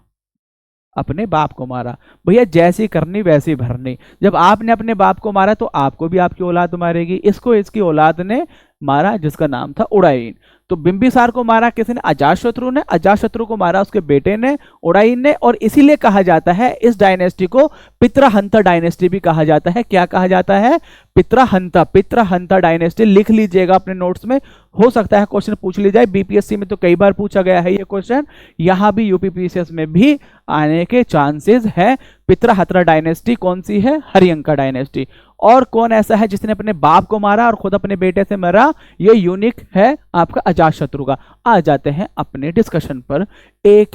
अपने बाप को मारा। भैया जैसी करनी वैसी भरनी। जब आपने अपने बाप को मारा तो आपको भी आपकी औलाद मारेगी। इसको इसकी औलाद ने मारा जिसका नाम था उड़ाइन। तो बिंबिसार को मारा किसने? अजातशत्रु ने। अजातशत्रु को मारा उसके बेटे ने, उड़ाइन ने। और इसीलिए कहा जाता है इस डायनेस्टी को पित्रहंता डायनेस्टी भी कहा जाता है। क्या कहा जाता है? पित्रहंता। पित्रहंता डायनेस्टी लिख लीजिएगा अपने नोट्स में। हो सकता है क्वेश्चन पूछ ली जाए, बीपीएससी में तो कई बार पूछा गया है ये क्वेश्चन, यहां भी यूपीपीसीएस में भी आने के चांसेस है। पित्रहंता डायनेस्टी कौन सी है? हरियंका डायनेस्टी। और कौन ऐसा है जिसने अपने बाप को मारा और खुद अपने बेटे से मरा? ये यूनिक है आपका अजातशत्रु का। आ जाते हैं अपने डिस्कशन पर। ए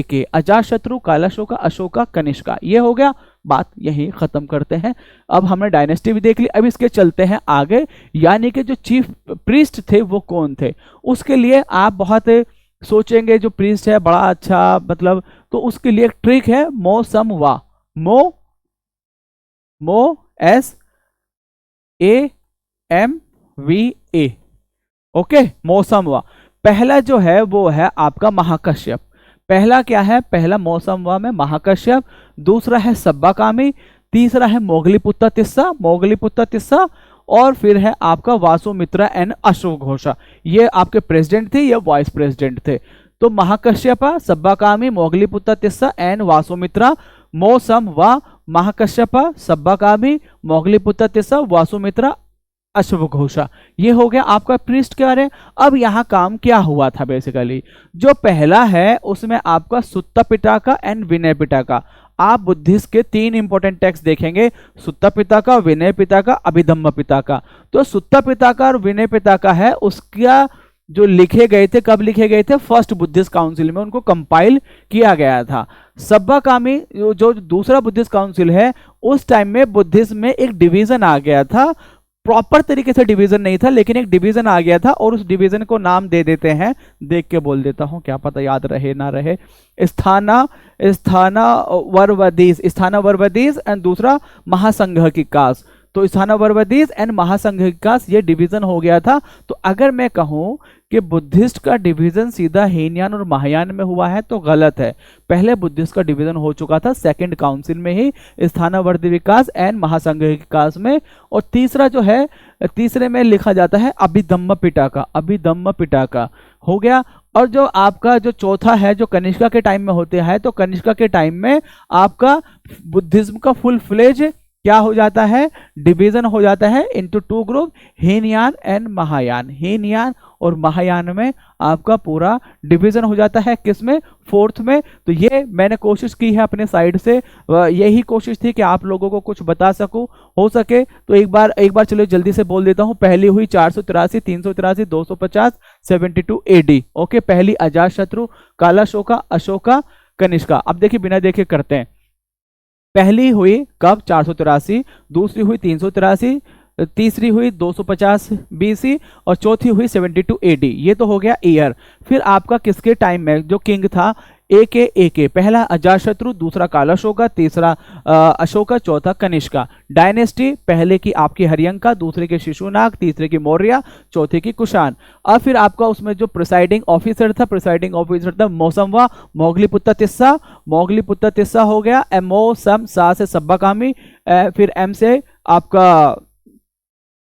के अजातशत्रु, काला शोका, अशोका, कनिष्का। ये हो गया, बात यही खत्म करते हैं। अब हमने डायनेस्टी भी देख ली, अब इसके चलते हैं आगे। यानी कि जो चीफ प्रीस्ट थे वो कौन थे? उसके लिए आप बहुत सोचेंगे जो प्रीस्ट है बड़ा अच्छा, मतलब तो उसके लिए एक ट्रिक है, मो सम वा। मो S A M V A. Okay, मौसम वा। पहला जो है वो है आपका महाकश्यप। पहला क्या है? पहला मौसम वा में महाकश्यप। दूसरा है सब्बाकामी। तीसरा है मोगलीपुत्ता तिस्सा, मोगलीपुत्ता तिस्सा। और फिर है आपका वासुमित्रा एंड अश्वघोषा। ये आपके प्रेसिडेंट थे, ये वाइस प्रेसिडेंट थे। तो महाकश्यपा, सब्बाकामी, मोगलीपुत्ता तिस्सा एंड वासुमित्रा। मौसम वा, महाकश्यपा, सब्बाकामी, मोगलीपुत्ता तिस्सा, वासुमित्रा, अश्वघोषा। ये हो गया आपका प्रीस्ट के बारे में। अब यहाँ काम क्या हुआ था? बेसिकली जो पहला है उसमें आपका सुत्ता पिटाका एंड विनय पिटाका। आप बुद्धिस्ट के 3 इंपॉर्टेंट टेक्स्ट देखेंगे, सुत्ता पिताका, विनय पिताका, अभिधम्म पिताका। तो सुत्ता पिताका और विनय पिताका है उसका जो लिखे गए थे, कब लिखे गए थे? फर्स्ट बुद्धिस्ट काउंसिल में उनको कंपाइल किया गया था। सब्बाकामी जो दूसरा बुद्धिस्ट काउंसिल है, उस टाइम में बुद्धिज्म में एक डिवीजन आ गया था। प्रॉपर तरीके से डिवीजन नहीं था, लेकिन एक डिवीजन आ गया था और उस डिवीजन को नाम दे देते हैं, देख के बोल देता हूं, क्या पता याद रहे ना रहे। स्थानावरवदीस एंड दूसरा महासंघ की कास। तो स्थानावरवदीस एंड महासंघ की कास, ये डिवीजन हो गया था। तो अगर मैं कहूं कि बुद्धिस्ट का डिवीजन सीधा हीनयान और महायान में हुआ है तो गलत है। पहले बुद्धिस्ट का डिवीजन हो चुका था सेकंड काउंसिल में ही, स्थानावर्ती विकास एंड महासंघ विकास में। और तीसरा जो है, तीसरे में लिखा जाता है अभिधम्म पिटाका। अभिधम्म पिटाका हो गया। और जो आपका जो चौथा है जो कनिष्का के टाइम में होते हैं, तो कनिष्का के टाइम में आपका बुद्धिज्म का फुल फ्लेज क्या हो जाता है? डिवीजन हो जाता है into 2 group, Hinayana and Mahayana. Hinayana और महायान में आपका पूरा डिवीजन हो जाता है, किसमें? 4th में। तो ये मैंने कोशिश की है अपने साइड से, यही कोशिश थी कि आप लोगों को कुछ बता सकूं, हो सके तो एक बार चलो जल्दी से बोल देता हूं। पहली हुई 483, 383, 250, 72 AD। ओके, पहली अजातशत्रु, काला शोका, अशोका, कनिष्का। अब देखिए बिना देखे करते हैं। पहली हुई कब? 483, दूसरी हुई 383, तीसरी हुई 250 BC और चौथी हुई 72 AD। ये तो हो गया ईयर। फिर आपका किसके टाइम में जो किंग था? ए के पहला अजातशत्रु, दूसरा कालाशोका, तीसरा अशोका, चौथा कनिष्का। डायनेस्टी पहले की आपकी हरियंका, दूसरे की शिशुनाग, तीसरे की मौर्य, चौथे की कुषाण। अब फिर आपका उसमें जो प्रिसाइडिंग ऑफिसर था मौसमवा, मोगलीपुत्र तिस्सा, मोगलीपुत्र तिस्सा हो गया। एमओ सम सा से सब्बाकामी, फिर एम से आपका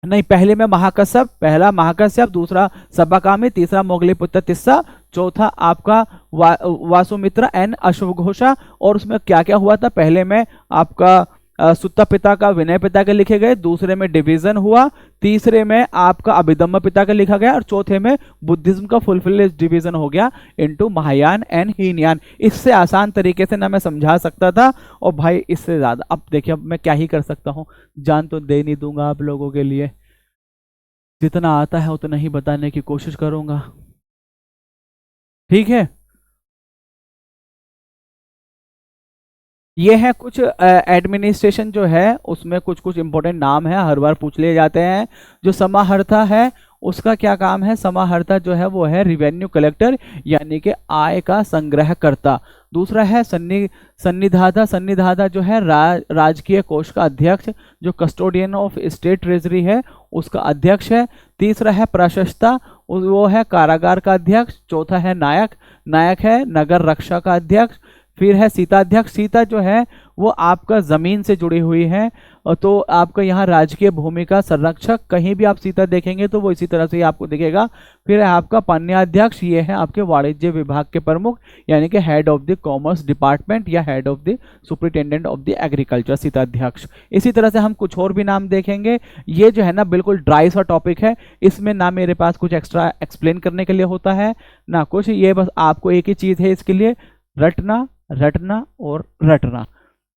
नहीं, पहले में महाकश्यप, पहला महाकश्यप, दूसरा सब्बाकामी, तीसरा मोगलीपुत्र तिस्सा, चौथा आपका वासुमित्र एंड अश्वघोषा। और उसमें क्या क्या हुआ था, पहले में आपका सुत्ता पिता का विनय पिता के लिखे गए, दूसरे में डिवीजन हुआ, तीसरे में आपका अभिधम्म पिता का लिखा गया, और चौथे में बुद्धिज्म का फुलफिल डिवीजन हो गया इनटू महायान एंड हीनयान। इससे आसान तरीके से ना मैं समझा सकता था, और भाई इससे ज्यादा अब देखिए, अब मैं क्या ही कर सकता हूँ, जान तो दे नहीं दूंगा आप लोगों के लिए, जितना आता है उतना ही बताने की कोशिश करूंगा, ठीक है। ये है कुछ एडमिनिस्ट्रेशन जो है, उसमें कुछ कुछ इंपॉर्टेंट नाम है, हर बार पूछ लिए जाते हैं। जो समाहर्ता है उसका क्या काम है, समाहर्ता जो है वो है रिवेन्यू कलेक्टर, यानी कि आय का संग्रह करता। दूसरा है सन्निधाता, सन्निधाता जो है राजकीय कोष का अध्यक्ष, जो कस्टोडियन ऑफ स्टेट ट्रेजरी है उसका अध्यक्ष है। तीसरा है प्रशस्ता, वो है कारागार का अध्यक्ष। चौथा है नायक, नायक है नगर रक्षा का अध्यक्ष। फिर है सीताध्यक्ष, सीता जो है वो आपका जमीन से जुड़ी हुई है, तो आपका यहाँ राजकीय भूमि का संरक्षक, कहीं भी आप सीता देखेंगे तो वो इसी तरह से ही आपको दिखेगा। फिर है आपका पन्याध्यक्ष, ये है आपके वाणिज्य विभाग के प्रमुख, यानी कि head of the commerce department या head of the superintendent of the agriculture, Sitadhyaksha. इसी तरह से हम कुछ और भी नाम देखेंगे। ये जो है ना बिल्कुल ड्राई सा टॉपिक है, इसमें ना मेरे पास कुछ एक्स्ट्रा एक्सप्लेन करने के लिए होता है ना कुछ, ये बस आपको एक ही चीज है इसके लिए, रटना रटना और रटना,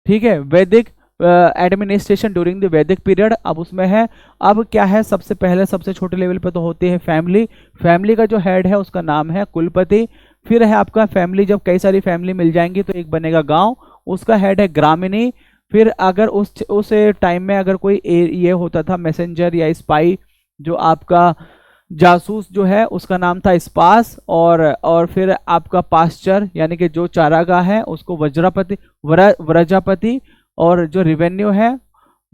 ठीक है। वैदिक एडमिनिस्ट्रेशन ड्यूरिंग द वैदिक पीरियड, अब उसमें है, अब क्या है, सबसे पहले सबसे छोटे लेवल पे तो होती है फैमिली, फैमिली का जो हेड है उसका नाम है कुलपति। फिर है आपका फैमिली, जब कई सारी फैमिली मिल जाएंगी तो एक बनेगा गांव, उसका हेड है ग्रामिनी। फिर अगर उस टाइम में अगर कोई ये होता था मैसेंजर या स्पाई, जो आपका जासूस जो है उसका नाम था स्पास। और फिर आपका पास्चर यानी कि जो चारागाह है उसको वज्रापति, व्रजापति। और जो रिवेन्यू है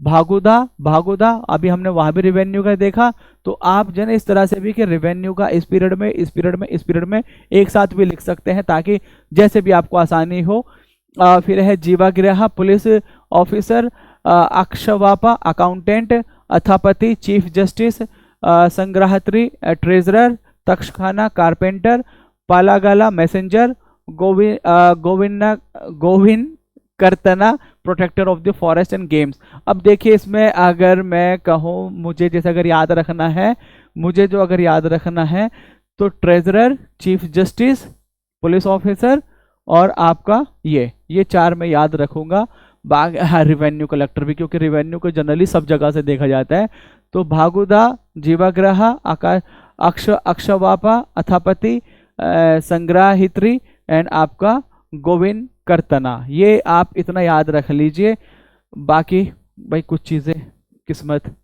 भागुदा, भागुदा, अभी हमने वहां भी रिवेन्यू का देखा। तो आप जन इस तरह से भी कि रिवेन्यू का इस पीरियड में, इस पीरियड में, इस पीरियड में एक साथ भी लिख सकते हैं, ताकि जैसे भी आपको आसानी हो। फिर है जीवागृह, पुलिस ऑफिसर, अक्षवापा, अकाउंटेंट, अथापति, चीफ जस्टिस, संग्रहत्री, ट्रेजरर, तक्षखाना, कारपेंटर, पालागाला, मैसेंजर, गोविन करतना, protector of the forest and games. अब देखिए इसमें अगर मैं कहूँ, मुझे जैसे अगर याद रखना है, मुझे जो अगर याद रखना है तो treasurer, chief justice, police officer और आपका ये चार मैं याद रखूंगा। बाग हाँ, रिवेन्यू कलेक्टर भी, क्योंकि रिवेन्यू को जनरली सब जगह से देखा जाता है। तो भागुदा, जीवाग्रह, अक्षवापा, अथापति, संग्रहित्री एंड आपका गोविंद कर्तना, ये आप इतना याद रख लीजिए। बाकी भाई कुछ चीजें किस्मत।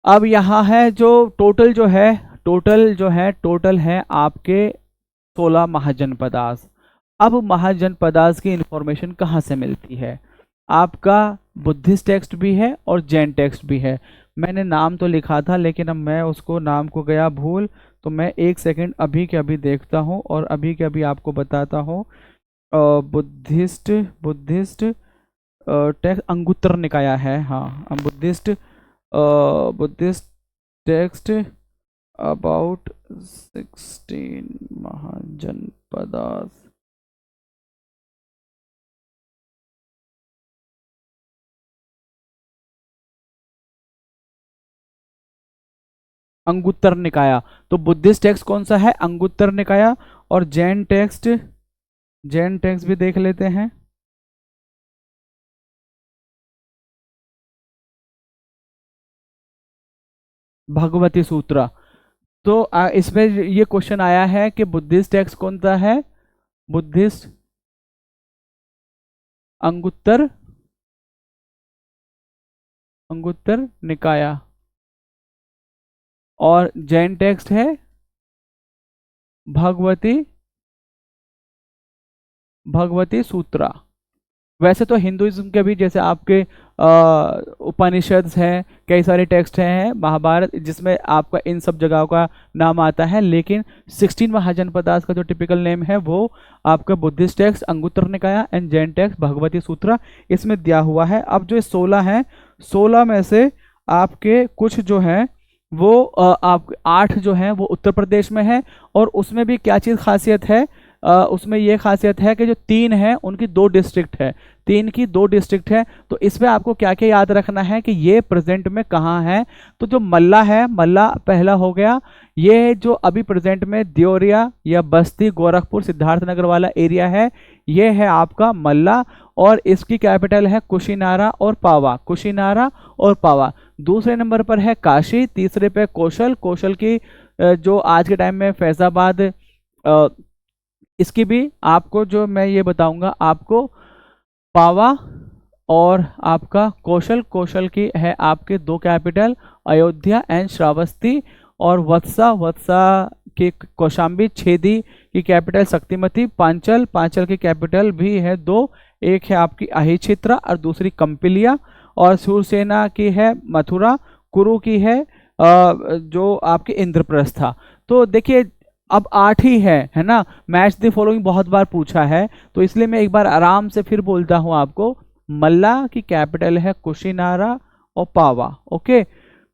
अब यहाँ है जो टोटल जो है, टोटल है आपके 16 महाजनपदास। अब महाजनपदास की इंफॉर्मेशन कहाँ से मिलती है, आपका बुद्धिस्ट टेक्स्ट भी है और जैन टेक्स्ट भी है। मैंने नाम तो लिखा था लेकिन अब मैं उसको नाम को गया भूल, तो मैं एक सेकंड अभी के अभी देखता हूँ और अभी के अभी आपको बताता हूँ। Buddhist Buddhist text Anguttara Nikaya है, हाँ Buddhist Buddhist text about 16 Mahajanapadas. Anguttara Nikaya, तो बुद्धिस्ट टेक्स्ट कौन सा है, अंगुत्तर निकाया। और जैन टेक्स्ट, जैन टेक्स्ट भी देख लेते हैं। भगवती सूत्र। तो इसमें ये क्वेश्चन आया है कि बुद्धिस्ट टेक्स्ट कौन सा है, बुद्धिस्ट अंगुत्तर, अंगुत्तर निकाया। और जैन टेक्स्ट है भगवती भगवती सूत्रा। वैसे तो हिंदुइज्म के भी जैसे आपके उपनिषद हैं, कई सारे टेक्स्ट हैं, महाभारत जिसमें आपका इन सब जगहों का नाम आता है, लेकिन 16 महाजनपदास का जो टिपिकल नेम है वो आपका बुद्धिस्ट टेक्स्ट अंगुत्तर निकाय एंड जैन टेक्स्ट भगवती सूत्रा इसमें दिया हुआ है। अब जो 16 हैं, 16 में से आपके कुछ जो हैं वो आप 8 जो हैं वो उत्तर प्रदेश में है, और उसमें भी क्या चीज़ खासियत है, उसमें ये खासियत है कि जो 3 हैं उनकी 2 डिस्ट्रिक्ट है, 3 की 2 डिस्ट्रिक्ट है। तो इसमें आपको क्या क्या याद रखना है कि ये प्रेजेंट में कहाँ है। तो जो मल्ला है, मल्ला पहला हो गया, ये जो अभी प्रेजेंट में देवरिया या बस्ती गोरखपुर सिद्धार्थनगर वाला एरिया है, ये है आपका मल्ला, और इसकी कैपिटल है कुशीनारा और पावा, कुशीनारा और पावा। दूसरे नंबर पर है काशी, तीसरे पे कौशल, कौशल की जो आज के टाइम में फैजाबाद, इसकी भी आपको जो मैं ये बताऊंगा आपको, पावा और आपका कौशल, कौशल की है आपके 2 कैपिटल अयोध्या एंड श्रावस्ती, और वत्सा, वत्सा की कौशाम्बी, छेदी की कैपिटल शक्तिमती, पांचल, पांचल की कैपिटल भी है 2, एक है आपकी अहिछित्रा और दूसरी कंपिलिया, और सूरसेना की है मथुरा, कुरु की है जो आपकी इंद्रप्रस्था। तो देखिए अब 8 ही है ना। मैच द फॉलोइंग बहुत बार पूछा है, तो इसलिए मैं एक बार आराम से फिर बोलता हूं आपको। मल्ला की कैपिटल है कुशीनारा और पावा। ओके,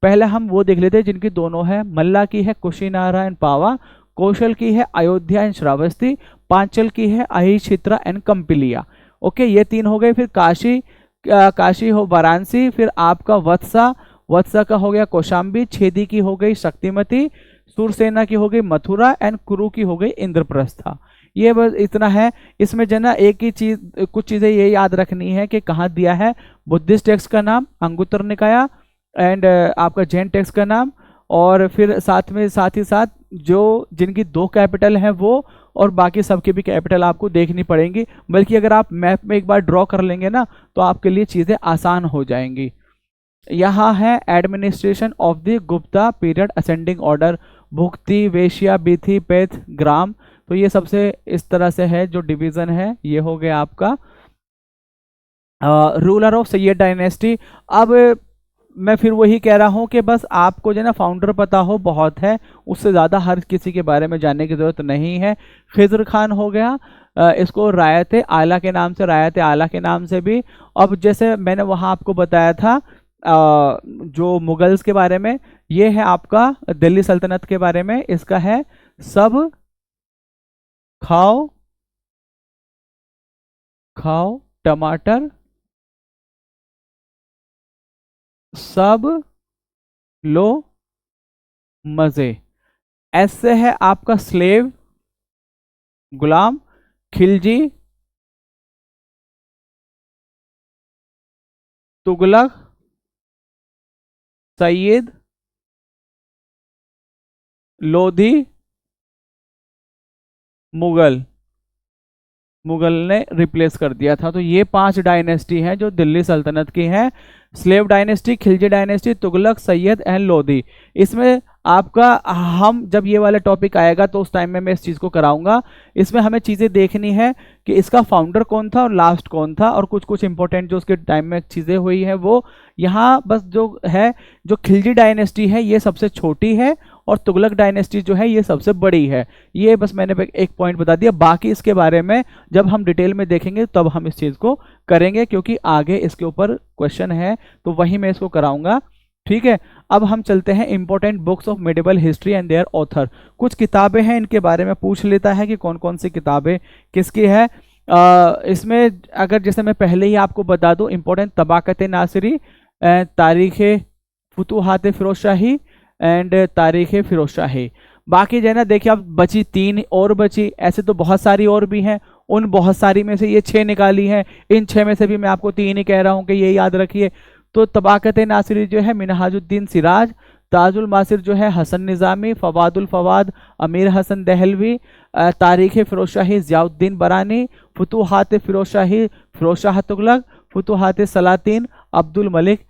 पहले हम वो देख लेते हैं जिनकी दोनों है। मल्ला की है कुशीनारा एंड पावा, कौशल की है अयोध्या एंड श्रावस्ती, पांचल की है अहिछित्रा एंड कंपिलिया। ओके, ये 3 हो गए। फिर काशी, काशी हो वाराणसी, फिर आपका वत्सा, वत्सा का हो गया कौशाम्बी, छेदी की हो गई शक्तिमती, सूरसेना की हो गई मथुरा एंड कुरु की हो गई इंद्रप्रस्था। ये बस इतना है। इसमें जो ना एक ही चीज, कुछ चीजें ये याद रखनी है कि कहाँ दिया है। बुद्धिस्ट टेक्स्ट का नाम अंगुत्तर निकाय एंड आपका जैन टेक्स्ट का नाम, और फिर साथ में साथ ही साथ जो जिनकी 2 कैपिटल हैं वो, और बाकी सबकी भी कैपिटल आपको देखनी पड़ेंगी। बल्कि अगर आप मैप में एक बार ड्रॉ कर लेंगे ना तो आपके लिए चीज़ें आसान हो जाएंगी। यहाँ है administration of the Gupta period ascending order, bhukti, वेश्या, बीथी, पैथ, ग्राम। तो ये सबसे इस तरह से है जो डिवीजन है। ये हो गया आपका रूलर ऑफ सैयद डायनेस्टी। अब मैं फिर वही कह रहा हूँ कि बस आपको जो ना फाउंडर पता हो बहुत है, उससे ज़्यादा हर किसी के बारे में जानने की ज़रूरत नहीं है। खिज़र खान हो गया, इसको रायत आला के नाम से, रायत आला के नाम से भी। अब जैसे मैंने वहाँ आपको बताया था जो मुगल्स के बारे में, ये है आपका दिल्ली सल्तनत के बारे में। इसका है सब खाओ खाओ टमाटर, सब लो मजे। ऐसे है आपका स्लेव, गुलाम, खिलजी, तुगलक, सैयद, लोधी, मुगल। मुगल ने रिप्लेस कर दिया था। तो ये 5 डायनेस्टी हैं जो दिल्ली सल्तनत की हैं। Slave dynasty, Khilji dynasty, Tughlaq, Syed and Lodhi. इसमें आपका, हम जब ये वाला टॉपिक आएगा तो उस टाइम में मैं इस चीज़ को कराऊंगा। इसमें हमें चीज़ें देखनी है कि इसका फाउंडर कौन था और लास्ट कौन था, और कुछ कुछ इंपॉर्टेंट जो उसके टाइम में चीज़ें हुई हैं वो यहाँ बस जो है। जो खिलजी डायनेस्टी है ये सबसे छोटी है, और तुगलक डायनेस्टी जो है ये सबसे बड़ी है। ये बस मैंने एक पॉइंट बता दिया। बाकी इसके बारे में जब हम डिटेल में देखेंगे तब हम इस चीज़ को करेंगे, क्योंकि आगे इसके ऊपर क्वेश्चन है तो वही मैं इसको कराऊंगा। ठीक है, अब हम चलते हैं important books of medieval history and their author. कुछ किताबें हैं, इनके बारे में पूछ लेता है कि कौन कौन सी किताबें किसकी है। इसमें अगर जैसे मैं पहले ही आपको बता दूं, इंपॉर्टेंट तबाकत नासिरी, तारीख फुतूहात फिरोजशाही एंड तारीख फिरोजशाही। बाकी जो है ना, देखिए अब बची 3 और बची, ऐसे तो बहुत सारी और भी हैं। उन बहुत सारी में से ये 6 निकाली हैं। इन 6 में से भी मैं आपको 3 ही कह रहा हूँ कि ये याद रखिए। तो तबाकत नासिरी जो है मिनहाजुद्दीन सिराज, ताजुल मासिर जो है हसन निज़ामी, फवादुल फवाद अमीर हसन दहलवी, तारीख फिरोजशाही ज़ियाउद्दीन बरानी, फुतूहात फिरोजशाही फिरोजशाह तुगलक, फुतूहात सलातीन अब्दुल मलिक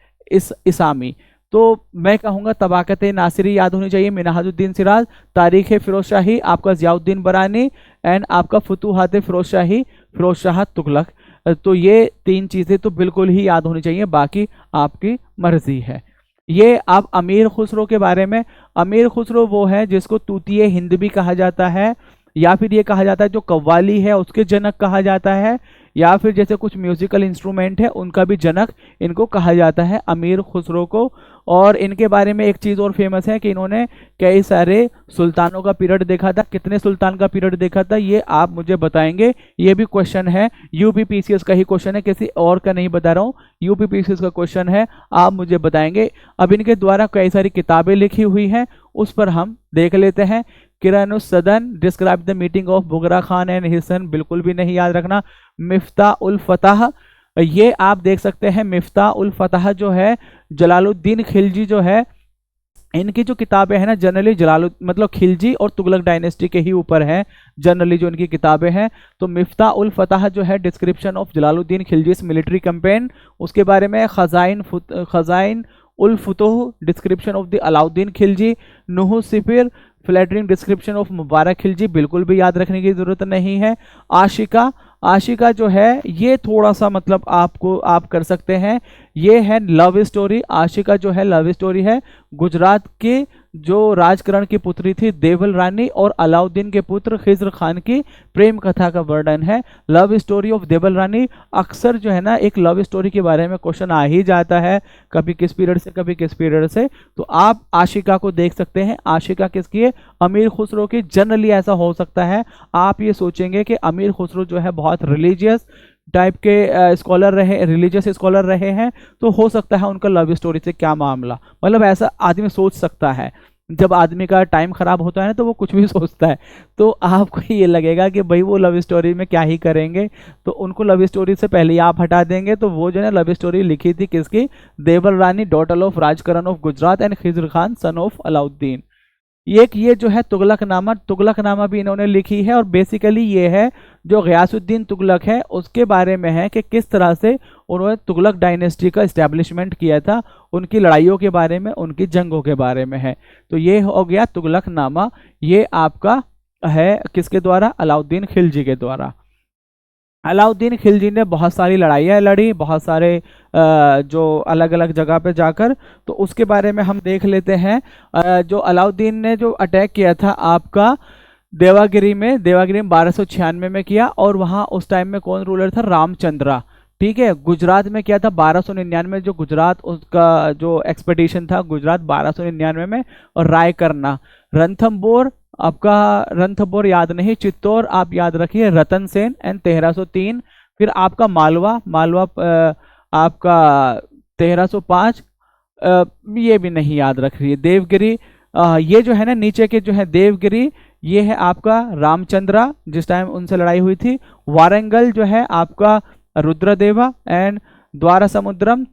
इसामी। तो मैं कहूँगा तबाकत नासिरी याद होनी चाहिए, मिनहाजुद्दीन सिराज, तारीख फिरोजशाही आपका ज़ियाउद्दीन बरानी, एंड आपका फुतूहात फिरोजशाही फिरोज शाह तुगलक। तो ये 3 चीज़ें तो बिल्कुल ही याद होनी चाहिए, बाकी आपकी मर्जी है। ये आप अमीर खुसरो के बारे में, अमीर खुसरो वो है जिसको तूतीय हिंद भी कहा जाता है, या फिर ये कहा जाता है जो कव्वाली है उसके जनक कहा जाता है, या फिर जैसे कुछ म्यूजिकल इंस्ट्रूमेंट है उनका भी जनक इनको कहा जाता है, अमीर खुसरो को। और इनके बारे में एक चीज़ और फेमस है कि इन्होंने कई सारे सुल्तानों का पीरियड देखा था। कितने सुल्तान का पीरियड देखा था ये आप मुझे बताएंगे, ये भी क्वेश्चन है, यूपीपीसीएस का ही क्वेश्चन है, किसी और का नहीं बता रहा हूँ, यूपीपीसीएस का क्वेश्चन है, आप मुझे बताएंगे। अब इनके द्वारा कई सारी किताबें लिखी हुई हैं, उस पर हम देख लेते हैं। Qiranus Sadain describe the meeting of Bughra Khan and हिसन, बिल्कुल भी नहीं याद रखना। मिफ्ता उल फतह, ये आप देख सकते हैं, मिफ्ता उल फतह जो है जलालुद्दीन खिलजी जो है, इनकी जो किताबें हैं ना जनरली मतलब खिलजी और तुगलक डायनेस्टी के ही ऊपर है जनरली जो इनकी किताबें हैं। तो मिफ्ता उल फतह जो है description of Jalaluddin Khilji's military campaign, उसके बारे में Khazain ul Futuh description of the Alauddin Khilji, Nuh Sipihr flattering description of Mubarak Khilji, बिल्कुल भी याद रखने की जरूरत नहीं है। आशिका, आशिका जो है ये थोड़ा सा मतलब आप कर सकते हैं, ये है लव स्टोरी। आशिका जो है लव स्टोरी है, गुजरात के जो राजकरण की पुत्री थी देवल रानी और अलाउद्दीन के पुत्र खिज्र खान की प्रेम कथा का वर्णन है, लव स्टोरी ऑफ देवल रानी। अक्सर जो है ना एक लव स्टोरी के बारे में क्वेश्चन आ ही जाता है, कभी किस पीरियड से कभी किस पीरियड से, तो आप आशिका को देख सकते हैं। आशिका किसकी है? अमीर खुसरो की। जनरली ऐसा हो सकता है आप ये सोचेंगे कि अमीर खुसरो जो है बहुत रिलीजियस टाइप के स्कॉलर रहे, रिलीजियस स्कॉलर रहे हैं, तो हो सकता है उनका लव स्टोरी से क्या मामला, मतलब ऐसा आदमी सोच सकता है। जब आदमी का टाइम खराब होता है ना तो वो कुछ भी सोचता है, तो आपको ये लगेगा कि भाई वो लव स्टोरी में क्या ही करेंगे, तो उनको लव स्टोरी से पहले ही आप हटा देंगे। तो वो जो है लव स्टोरी लिखी थी किसकी? Deval Rani daughter of Rajkaran of Gujarat and Khizr Khan son of Alauddin. ये जो है तुगलकनामा भी इन्होंने लिखी है, और बेसिकली ये है जो गयासुद्दीन तुगलक है उसके बारे में है कि किस तरह से उन्होंने तुगलक डायनेस्टी का इस्टेब्लिशमेंट किया था, उनकी लड़ाइयों के बारे में, उनकी जंगों के बारे में है। तो ये हो गया तुगलकनामा, ये आपका है किसके द्वारा? अलाउद्दीन खिलजी के द्वारा। अलाउद्दीन खिलजी ने बहुत सारी लड़ाइयाँ लड़ी, बहुत सारे जो अलग अलग जगह पे जाकर, तो उसके बारे में हम देख लेते हैं। जो अलाउद्दीन ने जो अटैक किया था आपका देवागिरी में 1296 में किया, और वहाँ उस टाइम में कौन रूलर था? रामचंद्रा। ठीक है, गुजरात में किया था 1299, जो गुजरात उसका जो एक्सपेडिशन था गुजरात 1299 में, और रायकरना, रणथंबोर, आपका रणथंबोर याद नहीं, चित्तौर आप याद रखिए, रतन सेन एंड 1303, फिर आपका मालवा आपका 1305, ये भी नहीं याद रख रही है। देवगिरी, ये जो है ना नीचे के जो है देवगिरी, ये है आपका रामचंद्रा जिस टाइम उनसे लड़ाई हुई थी। वारंगल जो है आपका रुद्रदेवा एंड द्वारा समुद्रम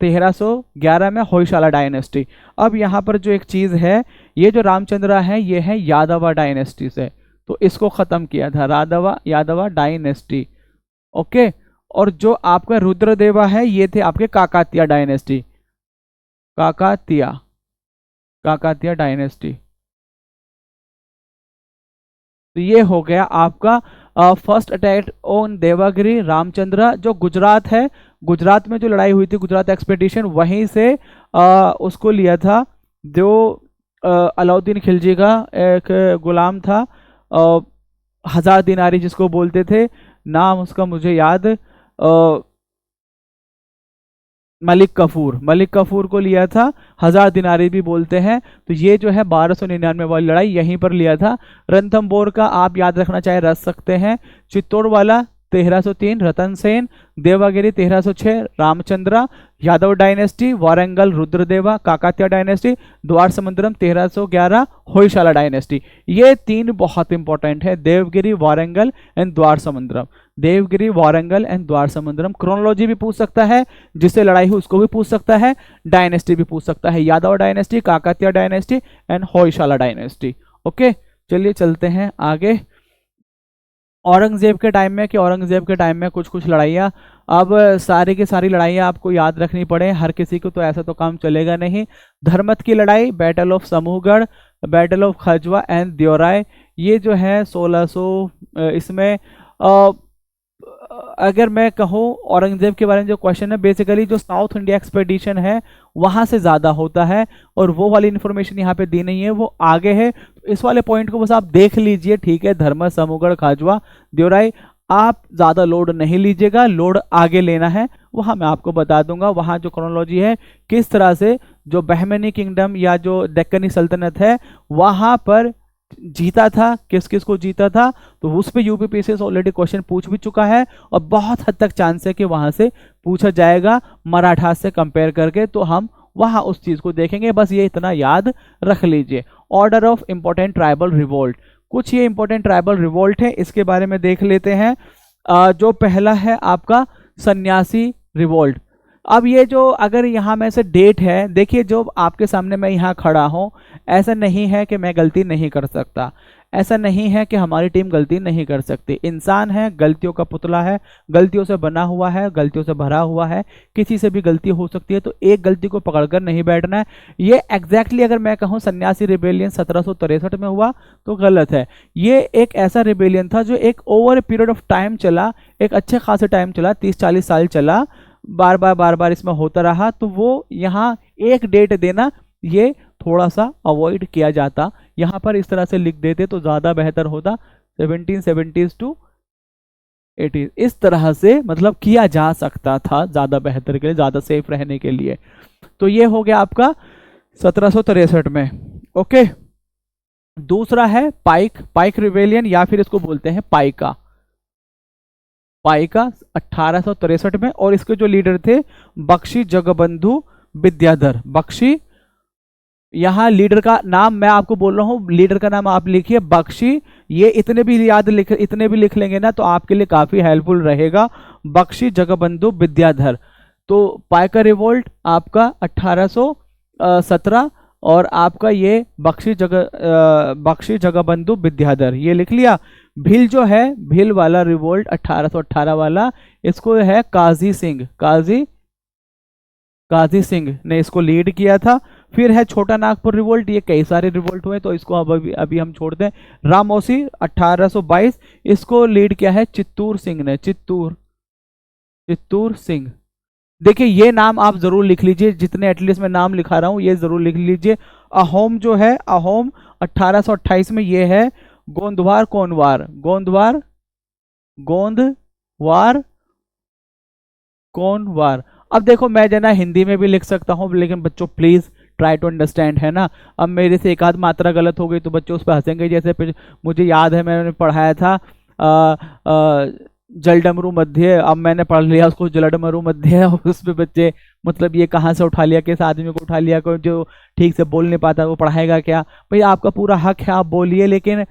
1311 में होयसाला डायनेस्टी। अब यहाँ पर जो एक चीज़ है, ये जो रामचंद्रा है ये है यादवा डायनेस्टी से, तो इसको ख़त्म किया था यादवा डायनेस्टी। ओके, और जो आपका रुद्रदेवा है ये थे आपके काकातिया डायनेस्टी, काकातिया डायनेस्टी। तो ये हो गया आपका first attack on Devagiri Ramchandra. जो गुजरात है, गुजरात में जो लड़ाई हुई थी गुजरात एक्सपेडिशन, वहीं से उसको लिया था जो अलाउद्दीन खिलजी का एक गुलाम था, हजार दिनारी जिसको बोलते थे, नाम उसका मुझे याद, मलिक कफूर को लिया था, हजार दिनारी भी बोलते हैं। तो ये जो है 1299 वाली लड़ाई यहीं पर लिया था। रणथंबोर का आप याद रखना चाहे रख सकते हैं। चित्तौड़ वाला 1303 रतन सेन, देवागिरी 1306 रामचंद्रा, यादव डायनेस्टी, वारंगल रुद्रदेवा, काकातिया डायनेस्टी, द्वार समुद्रम 1311 होयसाला डायनेस्टी। ये 3 बहुत इंपॉर्टेंट है, देवगिरी, वारंगल एंड द्वार समुद्रम। देवगिरी, वारंगल एंड द्वार समुद्रम। क्रोनोलॉजी भी पूछ सकता है, जिससे लड़ाई हुई उसको भी पूछ सकता है, डायनेस्टी भी पूछ सकता है, Yadav dynasty, Kakatiya dynasty and Hoysala dynasty. Okay, चलिए चलते हैं आगे। औरंगजेब के टाइम में, कि औरंगजेब के टाइम में कुछ कुछ लड़ाइयाँ, अब सारी की सारी लड़ाइयाँ आपको याद रखनी पड़े, हर किसी को तो ऐसा तो काम चलेगा नहीं। धर्मत की लड़ाई, battle of Samugarh, battle of Khajwa and Deorai, ये जो है 1600 इसमें अगर मैं कहूँ औरंगजेब के बारे में जो क्वेश्चन है, बेसिकली जो साउथ इंडिया एक्सपेडिशन है वहां से ज़्यादा होता है, और वो वाली इन्फॉर्मेशन यहाँ पे दी नहीं है, वो आगे है। इस वाले पॉइंट को बस आप देख लीजिए, ठीक है। धर्म, समूगढ़, खाजवा, देवराई, आप ज़्यादा लोड नहीं लीजिएगा, लोड आगे लेना है। वहाँ मैं आपको बता दूंगा वहाँ जो क्रोनोलॉजी है, किस तरह से जो बहमनी किंगडम या जो दक्कनी सल्तनत है वहाँ पर जीता था, किस किस को जीता था, तो उस पे यूपीपीएससी ऑलरेडी क्वेश्चन पूछ भी चुका है, और बहुत हद तक चांस है कि वहां से पूछा जाएगा मराठा से कंपेयर करके, तो हम वहां उस चीज को देखेंगे। बस ये इतना याद रख लीजिए। Order of important tribal revolt, कुछ ये इंपॉर्टेंट ट्राइबल रिवोल्ट है, इसके बारे में देख लेते हैं। जो पहला है आपका सन्यासी रिवोल्ट। अब ये जो अगर यहाँ में से डेट है, देखिए जो आपके सामने मैं यहाँ खड़ा हूँ, ऐसा नहीं है कि मैं गलती नहीं कर सकता, ऐसा नहीं है कि हमारी टीम गलती नहीं कर सकती। इंसान है, गलतियों का पुतला है, गलतियों से बना हुआ है, गलतियों से भरा हुआ है, किसी से भी गलती हो सकती है, तो एक गलती को पकड़कर नहीं बैठना है। ये एग्जैक्टली अगर मैं कहूँ सन्यासी रिबेलियन 1763 में हुआ तो गलत है। ये एक ऐसा रिबेलियन था जो एक ओवर पीरियड ऑफ टाइम चला, एक अच्छे खासे टाइम चला, 30-40 साल चला, बार बार इसमें होता रहा। तो वो यहाँ एक डेट देना ये थोड़ा सा अवॉइड किया जाता, यहाँ पर इस तरह से लिख देते तो ज़्यादा बेहतर होता। 1770s to 80s इस तरह से मतलब किया जा सकता था, ज़्यादा बेहतर के लिए, ज़्यादा सेफ रहने के लिए। तो ये हो गया आपका 1763 में। ओके, दूसरा है पाइक रिवेलियन, या फिर इसको बोलते हैं पाइका 1863 में, और इसके जो लीडर थे बख्शी जगबंधु विद्याधर। बख्शी, यहाँ लीडर का नाम मैं आपको बोल रहा हूँ, लीडर का नाम आप लिखिए बख्शी। ये इतने भी लिख लेंगे ना तो आपके लिए काफी हेल्पफुल रहेगा। बख्शी जगबंधु विद्याधर। तो पाइका रिवोल्ट आपका 1817, और आपका ये बख्शी जगबंधु विद्याधर, ये लिख लिया। भील जो है, भील वाला रिवोल्ट 1818 वाला, इसको है काजी सिंह ने इसको लीड किया था। फिर है छोटा नागपुर रिवोल्ट, ये कई सारे रिवोल्ट हुए तो इसको अभी हम छोड़ दें। रामोसी 1822, इसको लीड किया है चित्तूर सिंह ने, चित्तूर सिंह। देखिए ये नाम आप जरूर लिख लीजिए, जितने एटलीस्ट मैं नाम लिखा रहा हूं ये जरूर लिख लीजिए। अहोम जो है, अहोम 1828 में, ये है गोंदवार कोनवार। अब देखो मैं जना हिंदी में भी लिख सकता हूँ, लेकिन बच्चों प्लीज ट्राई टू अंडरस्टैंड, है ना। अब मेरे से एक आध मात्रा गलत हो गई तो बच्चों उस पर हंसेंगे। जैसे मुझे याद है मैंने पढ़ाया था जलडमरू मध्य, अब मैंने पढ़ लिया उसको जलडमरू मध्य, उसमें बच्चे मतलब ये कहाँ से उठा लिया, किस आदमी को उठा लिया, कोई जो ठीक से बोल नहीं पाता वो पढ़ाएगा क्या। भाई आपका पूरा हक है, आप बोलिए, लेकिन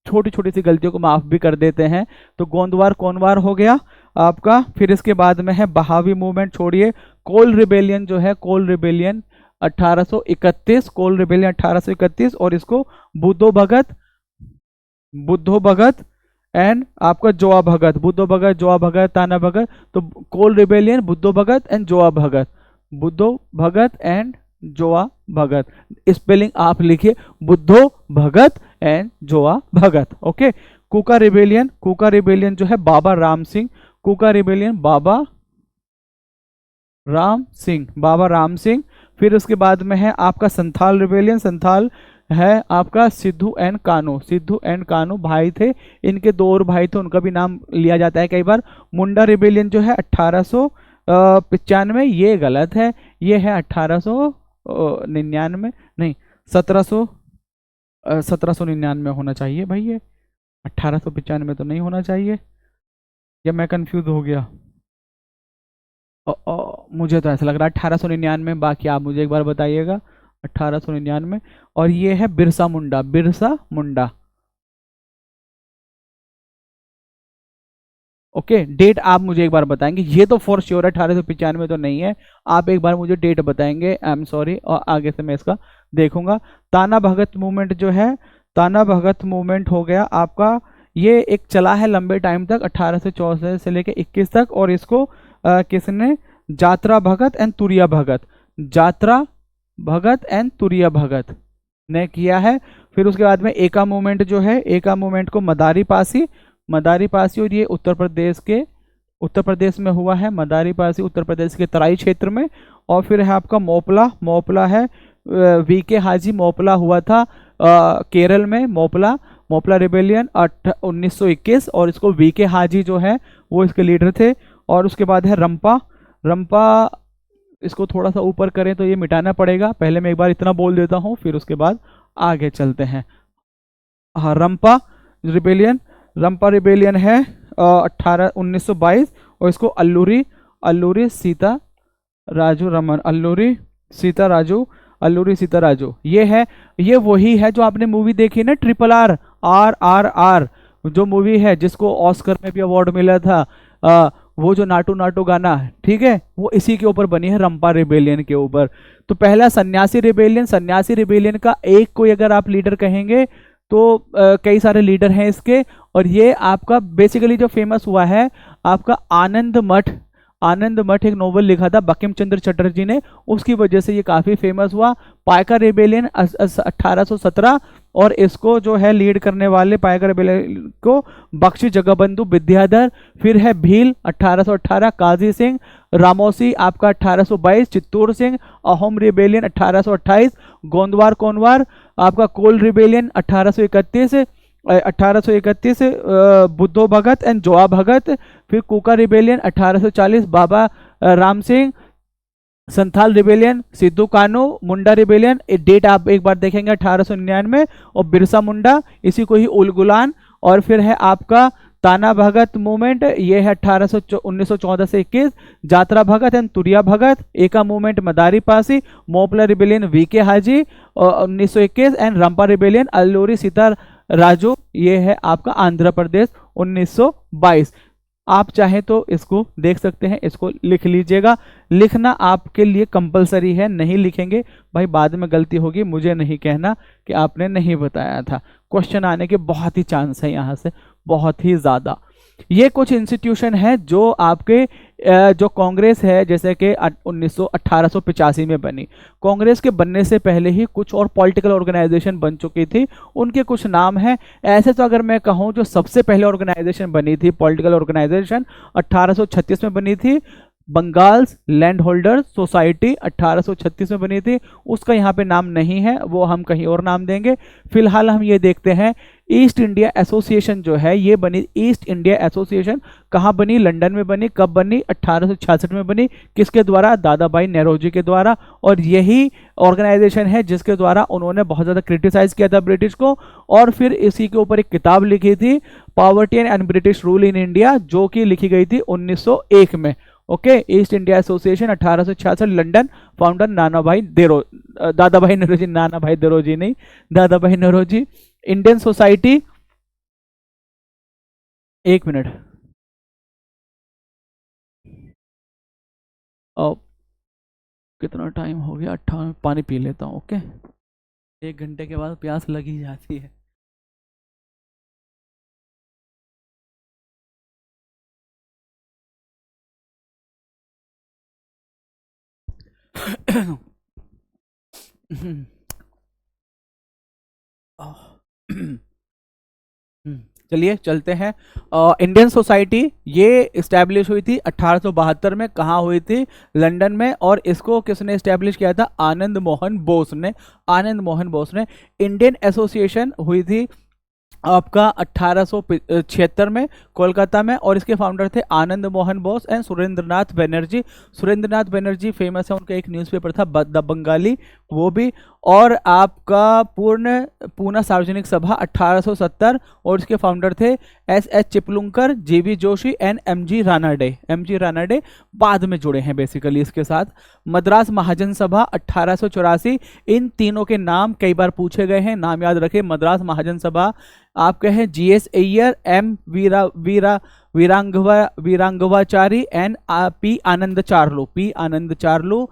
छोटी छोटी सी गलतियों को माफ भी कर देते हैं। तो गोंदवार कोनवार हो गया आपका। फिर इसके बाद में है बहावी मूवमेंट, छोड़िए। कोल रिबेलियन जो है, कोल रिबेलियन 1831, और इसको बुद्धो भगत एंड आपका जोआ भगत, ताना भगत। तो Kol rebellion, Buddho Bhagat and Joa Bhagat, spelling आप लिखिए Buddho Bhagat and Joa Bhagat. Okay, Kuka rebellion जो है बाबा राम सिंह। फिर उसके बाद में है आपका संथाल रिबेलियन, संथाल है आपका सिद्धू एंड कानू भाई थे, इनके दो और भाई थे, उनका भी नाम लिया जाता है कई बार। मुंडा रिबेलियन जो है 1895, ये गलत है, ये है 1899, नहीं 1799 होना चाहिए भाई, ये 1895 तो नहीं होना चाहिए, या मैं कंफ्यूज हो गया। मुझे तो ऐसा लग रहा है 1899, बाकी आप मुझे एक बार बताइएगा। 1899, और ये है बिरसा मुंडा। ओके, डेट आप मुझे एक बार बताएंगे, ये तो फॉर श्योर 1895 तो नहीं है, आप एक बार मुझे डेट बताएंगे, आई एम सॉरी, और आगे से मैं इसका देखूंगा। ताना भगत मूवमेंट जो है, ताना भगत मूवमेंट हो गया आपका, ये एक चला है लंबे टाइम तक, 1864 से लेके 21 तक, और इसको किसने, जात्रा भगत एंड तुरिया भगत ने किया है। फिर उसके बाद में एका मूवमेंट जो है, एका मूवमेंट को मदारी मदारी पासी, और ये उत्तर प्रदेश में हुआ है। मदारी पासी उत्तर प्रदेश के तराई क्षेत्र में। और फिर है आपका मोपला, मोपला है वीके हाजी मोपला हुआ था केरल में। मोपला रिबेलियन 1921, और इसको वीके हाजी जो है वो इसके लीडर थे। और उसके बाद है रंपा। रंपा, इसको थोड़ा सा ऊपर करें तो ये मिटाना पड़ेगा, पहले मैं एक बार इतना बोल देता हूँ, फिर उसके बाद आगे चलते हैं। हाँ, रंपा रिबेलियन है 1922, और इसको अल्लूरी सीता राजू ये वही है जो आपने मूवी देखी ना, RRR, जो मूवी है जिसको ऑस्कर में भी अवार्ड मिला था, वो जो नाटू नाटू गाना, ठीक है, वो इसी के ऊपर बनी है, रंपा रिबेलियन के ऊपर। तो पहला सन्यासी रिबेलियन का एक कोई अगर आप लीडर कहेंगे तो कई सारे लीडर हैं इसके। और ये आपका बेसिकली जो फेमस हुआ है आपका आनंद मठ एक नोवेल लिखा था बंकिम चंद्र चटर्जी ने, उसकी वजह से ये काफी फेमस हुआ। पाइका रिबेलियन 1817, और इसको जो है लीड करने वाले पाइका रिबेलियन को बख्शी जगबंधु विद्याधर। फिर है भील 1818, काजी सिंह रामोसी आपका 1822, चित्तूर सिंह अहोम रिबेलियन 1828, गोंदवार कोनवार आपका कोल रिबेलियन 1831 बुद्धो भगत एंड जोआ भगत। फिर कुका रिबेलियन 1840, बाबा राम सिंह। संथाल रिबेलियन सिद्धू कानू। मुंडा रिबेलियन डेट आप एक बार देखेंगे 1899, और बिरसा मुंडा, इसी को ही उलगुलान। और फिर है आपका ताना भगत मूवमेंट, ये है 1914 से 21, जात्रा भगत एंड तुरिया भगत। Eka movement Madari Pasi. Moplah rebellion V K Haji 1921, and Rampa rebellion Alluri Sita Raju, ये है आपका आंध्र प्रदेश 1922। आप चाहें तो इसको देख सकते हैं, इसको लिख लीजिएगा। लिखना आपके लिए कंपलसरी है, नहीं लिखेंगे भाई बाद में गलती होगी, मुझे नहीं कहना कि आपने नहीं बताया था। क्वेश्चन आने के बहुत ही चांस है यहाँ से, बहुत ही ज़्यादा। ये कुछ इंस्टीट्यूशन है जो आपके जो कांग्रेस है, जैसे कि 1885 में बनी। कांग्रेस के बनने से पहले ही कुछ और पॉलिटिकल ऑर्गेनाइजेशन बन चुकी थी, उनके कुछ नाम हैं। ऐसे तो अगर मैं कहूँ जो सबसे पहले ऑर्गेनाइजेशन बनी थी, पॉलिटिकल ऑर्गेनाइजेशन 1836 में बनी थी, बंगाल लैंड होल्डर्स सोसाइटी 1836 में बनी थी। उसका यहाँ पे नाम नहीं है, वो हम कहीं और नाम देंगे। फिलहाल हम ये देखते हैं ईस्ट इंडिया एसोसिएशन जो है ये बनी। ईस्ट इंडिया एसोसिएशन कहाँ बनी? लंदन में बनी। कब बनी? 1866 में बनी। किसके द्वारा? दादा भाई नेहरू के द्वारा। और यही ऑर्गेनाइजेशन है जिसके द्वारा उन्होंने बहुत ज़्यादा क्रिटिसाइज किया था ब्रिटिश को, और फिर इसी के ऊपर एक किताब लिखी थी poverty and British rule in India, जो कि लिखी गई थी 1901 में। Okay, east India association 1866, London, founder दादा भाई नेहरू, नाना भाई देरोजी नहीं, दादा भाई नेहरू। इंडियन सोसाइटी, एक मिनट, कितना टाइम हो गया? 58। पानी पी लेता हूँ। ओके, 1 घंटे के बाद प्यास लगी जाती है। चलिए चलते हैं। इंडियन सोसाइटी ये इस्टेब्लिश हुई थी 1872 में। कहाँ हुई थी? लंदन में। और इसको किसने इस्टेब्लिश किया था? आनंद मोहन बोस ने। इंडियन एसोसिएशन हुई थी आपका 1876 में कोलकाता में, और इसके फाउंडर थे आनंद मोहन बोस एंड सुरेंद्रनाथ बनर्जी फेमस है, उनका एक न्यूज़पेपर था द बंगाली, वो भी। और आपका पूना सार्वजनिक सभा 1870, और इसके फाउंडर थे एस चिपलुंकर, जीवी जोशी एंड एमजी रानाडे बाद में जुड़े हैं बेसिकली इसके साथ। मद्रास महाजन सभा 1884, इन तीनों के नाम कई बार पूछे गए हैं, नाम याद रखें। मद्रास महाजन सभा आपके हैं GS Iyer, M Veeraraghavachari and P Anand Charlu.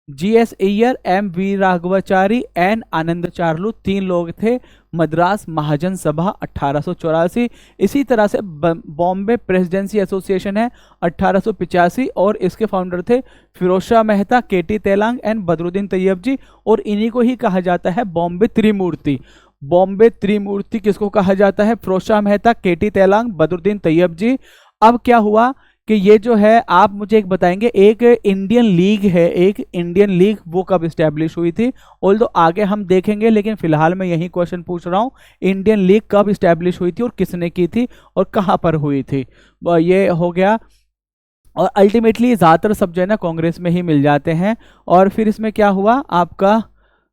GS Iyer, M Veeraraghavachari and Anand Charlu, 3 लोग थे मद्रास महाजन सभा 1884। इसी तरह से बॉम्बे प्रेसिडेंसी एसोसिएशन है 1885, और इसके फाउंडर थे फिरोज शाह मेहता, KT तेलांग एंड बदरुद्दीन तैयब जी, और इन्हीं को ही कहा जाता है बॉम्बे त्रिमूर्ति। बॉम्बे त्रिमूर्ति किसको कहा जाता है? फिरोजशाह मेहता, केटी तेलांग, बदरुद्दीन तैयब जी। अब क्या हुआ कि ये जो है आप मुझे एक बताएंगे, एक इंडियन लीग है, एक इंडियन लीग, वो कब स्टैब्लिश हुई थी? ऑल्दो आगे हम देखेंगे, लेकिन फिलहाल मैं यही क्वेश्चन पूछ रहा हूँ, इंडियन लीग कब स्टैब्लिश हुई थी और किसने की थी और कहाँ पर हुई थी? ये हो गया। और अल्टीमेटली ज़्यादातर सब जो है ना कांग्रेस में ही मिल जाते हैं। और फिर इसमें क्या हुआ आपका,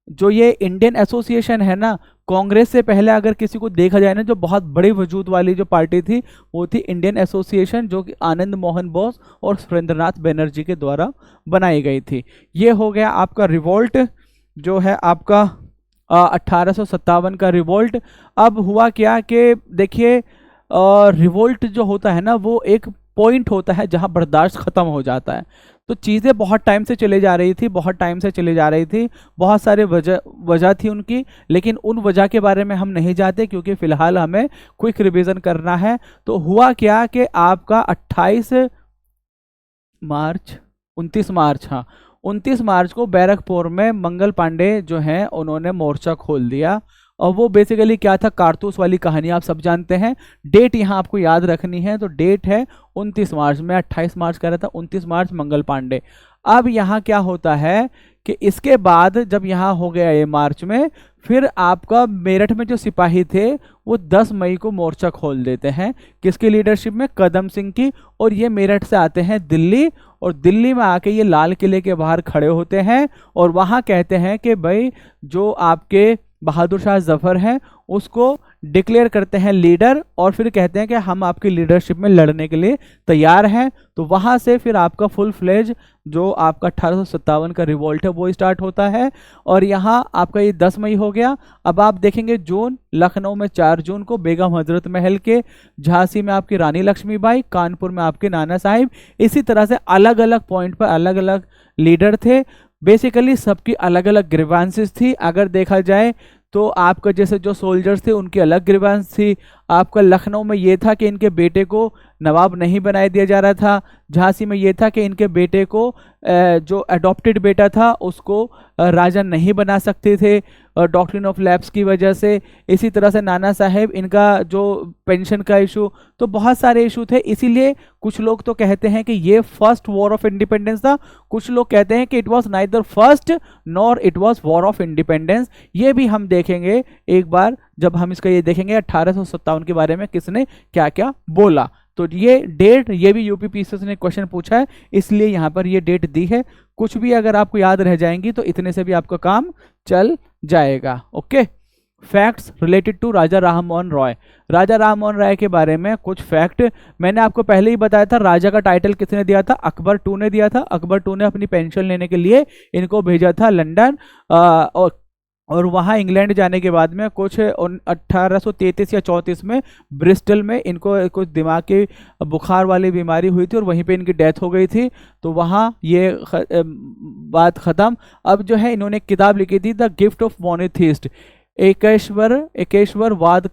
जो ये इंडियन एसोसिएशन है ना, कांग्रेस से पहले अगर किसी को देखा जाए ना, जो बहुत बड़ी वजूद वाली जो पार्टी थी वो थी इंडियन एसोसिएशन, जो कि आनंद मोहन बोस और सुरेंद्रनाथ बनर्जी के द्वारा बनाई गई थी। ये हो गया आपका रिवोल्ट, जो है आपका 1857 का रिवोल्ट। अब हुआ क्या कि देखिए, रिवोल्ट जो होता है ना वो एक पॉइंट होता है जहां बर्दाश्त खत्म हो जाता है। तो चीज़ें बहुत टाइम से चले जा रही थी, बहुत टाइम से चली जा रही थी, बहुत सारे वजह थी उनकी, लेकिन उन वजह के बारे में हम नहीं जानते क्योंकि फ़िलहाल हमें क्विक रिवीजन करना है। तो हुआ क्या कि आपका 28 मार्च 29 मार्च, हाँ 29 मार्च को बैरकपुर में मंगल पांडे जो हैं उन्होंने मोर्चा खोल दिया। और वो बेसिकली क्या था, कारतूस वाली कहानी आप सब जानते हैं। डेट यहाँ आपको याद रखनी है, तो डेट है 29 मार्च, मैं 28 मार्च कह रहा था, 29 मार्च मंगल पांडे। अब यहाँ क्या होता है कि इसके बाद जब यहाँ हो गया ये मार्च में, फिर आपका मेरठ में जो सिपाही थे वो 10 मई को मोर्चा खोल देते हैं, किसकी लीडरशिप में? कदम सिंह की। और ये मेरठ से आते हैं दिल्ली, और दिल्ली में आके ये लाल किले के बाहर खड़े होते हैं और वहाँ कहते हैं कि भाई जो आपके बहादुर शाह जफर हैं उसको डिक्लेयर करते हैं लीडर, और फिर कहते हैं कि हम आपकी लीडरशिप में लड़ने के लिए तैयार हैं। तो वहाँ से फिर आपका फुल फ्लेज जो आपका 1857 का रिवोल्ट है वो स्टार्ट होता है। और यहाँ आपका ये 10 मई हो गया। अब आप देखेंगे जून, लखनऊ में 4 जून को बेगम हजरत महल के, झांसी में आपकी रानी लक्ष्मीबाई, कानपुर में आपके नाना साहिब। इसी तरह से अलग अलग पॉइंट पर अलग अलग लीडर थे। बेसिकली सबकी अलग अलग ग्रीवांसेस थी। अगर देखा जाए तो आपका जैसे जो सोल्जर्स थे उनकी अलग ग्रीवांस थी। आपका लखनऊ में ये था कि इनके बेटे को नवाब नहीं बनाया दिया जा रहा था। झांसी में ये था कि इनके बेटे को जो अडॉप्टेड बेटा था उसको राजा नहीं बना सकते थे डॉक्ट्रिन ऑफ लैप्स की वजह से। इसी तरह से नाना साहेब, इनका जो पेंशन का इशू, तो बहुत सारे इशू थे। इसीलिए कुछ लोग तो कहते हैं कि ये फर्स्ट वॉर ऑफ इंडिपेंडेंस था, कुछ लोग कहते हैं कि it was neither first nor it was war of independence. ये भी हम देखेंगे एक बार जब हम इसका ये देखेंगे 1857 के बारे में किसने क्या क्या बोला। तो ये डेट, ये भी यूपी पीसीएस ने क्वेश्चन पूछा है, इसलिए यहाँ पर ये डेट दी है। कुछ भी अगर आपको याद रह जाएंगी तो इतने से भी आपका काम चल जाएगा। ओके, फैक्ट्स रिलेटेड टू राजा राम मोहन रॉय। राजा राम मोहन राय के बारे में कुछ फैक्ट मैंने आपको पहले ही बताया था। राजा का टाइटल किसने दिया था? अकबर टू ने दिया था। अकबर टू ने अपनी पेंशन लेने के लिए इनको भेजा था लंदन, और वहाँ इंग्लैंड जाने के बाद में कुछ 1833 या 34 में ब्रिस्टल में इनको कुछ दिमाग की बुखार वाली बीमारी हुई थी और वहीं पे इनकी डेथ हो गई थी। तो वहाँ ये बात ख़त्म। अब जो है इन्होंने किताब लिखी थी द गिफ्ट ऑफ मोनोथीस्ट, एकेश्वरवाद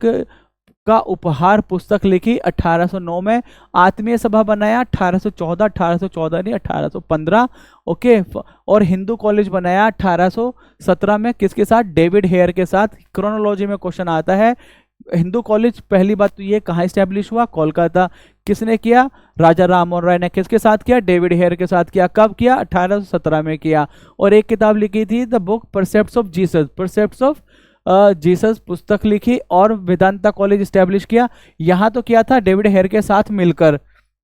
का उपहार पुस्तक लिखी 1809 में। आत्मीय सभा बनाया 1814 नहीं 1815। ओके, और हिंदू कॉलेज बनाया 1817 में, किसके साथ? डेविड हेयर के साथ। क्रोनोलॉजी में क्वेश्चन आता है, हिंदू कॉलेज पहली बात तो ये कहाँ स्टैब्लिश हुआ? कोलकाता। किसने किया? राजा राम मोहन राय ने। किसके साथ किया? डेविड हेयर के साथ किया। कब किया? 1817 में किया। और एक किताब लिखी थी the book precepts of Jesus, precepts of Jesus पुस्तक लिखी, और वेदांता कॉलेज स्टैब्लिश किया। यहाँ तो किया था डेविड हेयर के साथ मिलकर,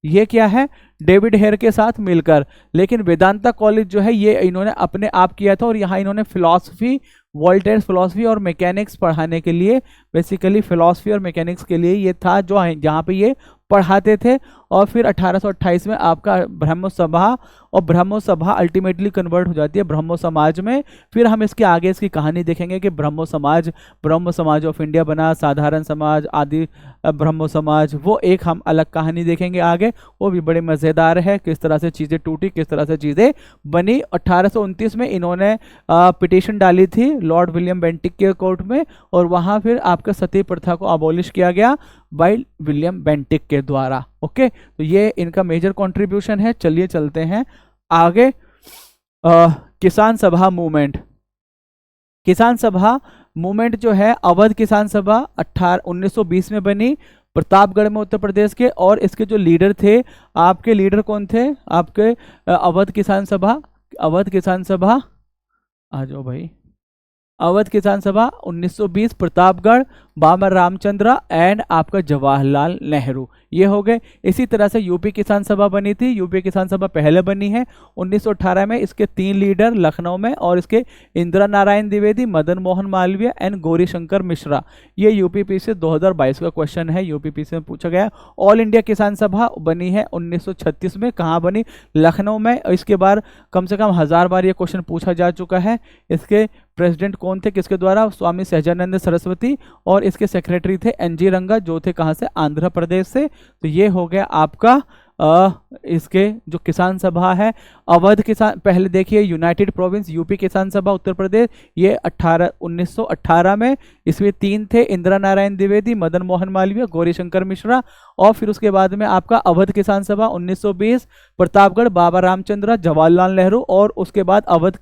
ये क्या है? डेविड हेयर के साथ मिलकर। लेकिन वेदांता कॉलेज जो है ये इन्होंने अपने आप किया था, और यहाँ इन्होंने फिलॉसफी, वोल्टेयर फिलॉसफी और मैकेनिक्स पढ़ाने के लिए, बेसिकली फिलॉसफी और मैकेनिक्स के लिए ये था जो जहाँ पे ये पढ़ाते थे। और फिर 1828 में आपका ब्रह्म सभा, और ब्रह्मो सभा अल्टीमेटली कन्वर्ट हो जाती है ब्रह्मो समाज में। फिर हम इसके आगे इसकी कहानी देखेंगे कि ब्रह्मो समाज ऑफ इंडिया बना, साधारण समाज, आदि ब्रह्मो समाज, वो एक हम अलग कहानी देखेंगे आगे, वो भी बड़े मज़ेदार है, किस तरह से चीज़ें टूटी, किस तरह से चीज़ें बनी। 1829 में इन्होंने पिटीशन डाली थी लॉर्ड विलियम बेंटिक के कोर्ट में, और वहाँ फिर आपका सती प्रथा को अबॉलिश किया गया बाय विलियम बेंटिक के द्वारा। ओके, तो ये इनका मेजर कंट्रीब्यूशन है। चलिए चलते हैं आगे। किसान सभा मूवमेंट। किसान सभा मूवमेंट जो है अवध किसान सभा 1920 में बनी प्रतापगढ़ में उत्तर प्रदेश के, और इसके जो लीडर थे, आपके लीडर कौन थे आपके अवध किसान सभा, अवध किसान सभा, आ जाओ भाई, अवध किसान सभा 1920 प्रतापगढ़, बाबर रामचंद्र एंड आपका जवाहरलाल नेहरू, ये हो गए। इसी तरह से यूपी किसान सभा बनी थी, यूपी किसान सभा पहले बनी है 1918 में, इसके 3 लीडर लखनऊ में, और इसके इंदिरा नारायण द्विवेदी, मदन मोहन मालवीय एंड गौरी शंकर मिश्रा। ये यूपीपीसी 2022 का क्वेश्चन है, यूपीपीसी में पूछा गया। ऑल इंडिया किसान सभा बनी है 1936 में, कहाँ बनी, लखनऊ में। इसके बाद कम से कम 1000 बार ये क्वेश्चन पूछा जा चुका है। इसके प्रेसिडेंट कौन थे, किसके द्वारा, स्वामी सहजानंद सरस्वती, और इसके सेक्रेटरी थे एनजी रंगा, जो थे कहां से, आंध्र प्रदेश से। तो ये हो गया आपका इसके जो किसान सभा है। अवध किसान, पहले देखिए यूनाइटेड प्रोविंस यूपी किसान सभा उत्तर प्रदेश, ये 1918 में, इसमें 3 थे, इंदिरा नारायण द्विवेदी, मदन मोहन मालवीय, गौरी शंकर मिश्रा। और फिर उसके बाद में आपका अवध किसान सभा 1920 प्रतापगढ़, बाबा रामचंद्र, जवाहरलाल नेहरू, और उसके बाद अवध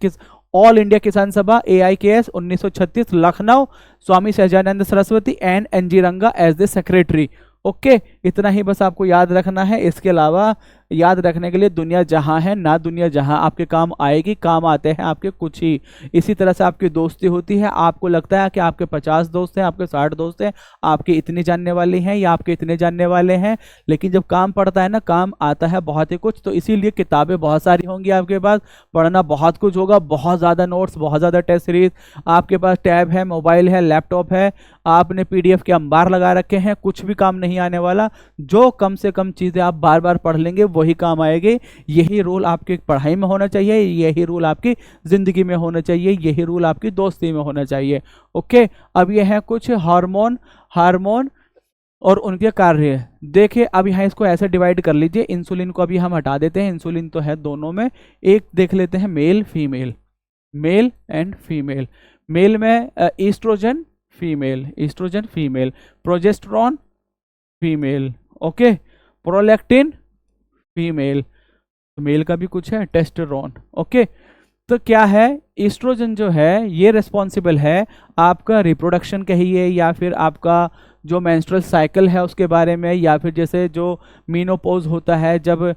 ऑल इंडिया किसान Sabha AIKS 1936 Lucknow, Swami Sahajanand Saraswati and N G Ranga as the secretary. Okay, इतना ही बस आपको याद रखना है। इसके अलावा याद रखने के लिए दुनिया जहां है ना दुनिया जहां आपके काम आएगी, काम आते हैं आपके कुछ ही। इसी तरह से आपकी दोस्ती होती है, आपको लगता है कि आपके 50 दोस्त हैं, आपके 60 दोस्त हैं, आपके इतने जानने वाले हैं या आपके इतने जानने वाले हैं, लेकिन जब काम पड़ता है ना, काम आता है बहुत ही कुछ। तो इसीलिए किताबें बहुत सारी होंगी आपके पास, पढ़ना बहुत कुछ होगा, बहुत ज़्यादा नोट्स, बहुत ज़्यादा टेस्ट सीरीज, आपके पास टैब है, मोबाइल है, लैपटॉप है, आपने PDF के अंबार लगा रखे हैं, कुछ भी काम नहीं आने वाला। जो कम से कम चीज़ें आप बार बार पढ़ लेंगे वही काम आएगी। यही रूल आपकी पढ़ाई में होना चाहिए, यही रूल आपकी ज़िंदगी में होना चाहिए, यही रूल आपकी दोस्ती में होना चाहिए। ओके, अब ये है कुछ हार्मोन और उनके कार्य। देखिए अब यहाँ इसको ऐसे डिवाइड कर लीजिए। इंसुलिन को अभी हम हटा देते हैं, इंसुलिन तो है दोनों में। एक देख लेते हैं male female, male and female. Male में estrogen female, progesterone female, okay, prolactin female, male का भी कुछ है, टेस्टोस्टेरोन। ओके, तो क्या है, ईस्ट्रोजन जो है ये रिस्पॉन्सिबल है आपका रिप्रोडक्शन कहिए, या फिर आपका जो मेंस्ट्रुअल साइकिल है उसके बारे में, या फिर जैसे जो मीनोपॉज होता है, जब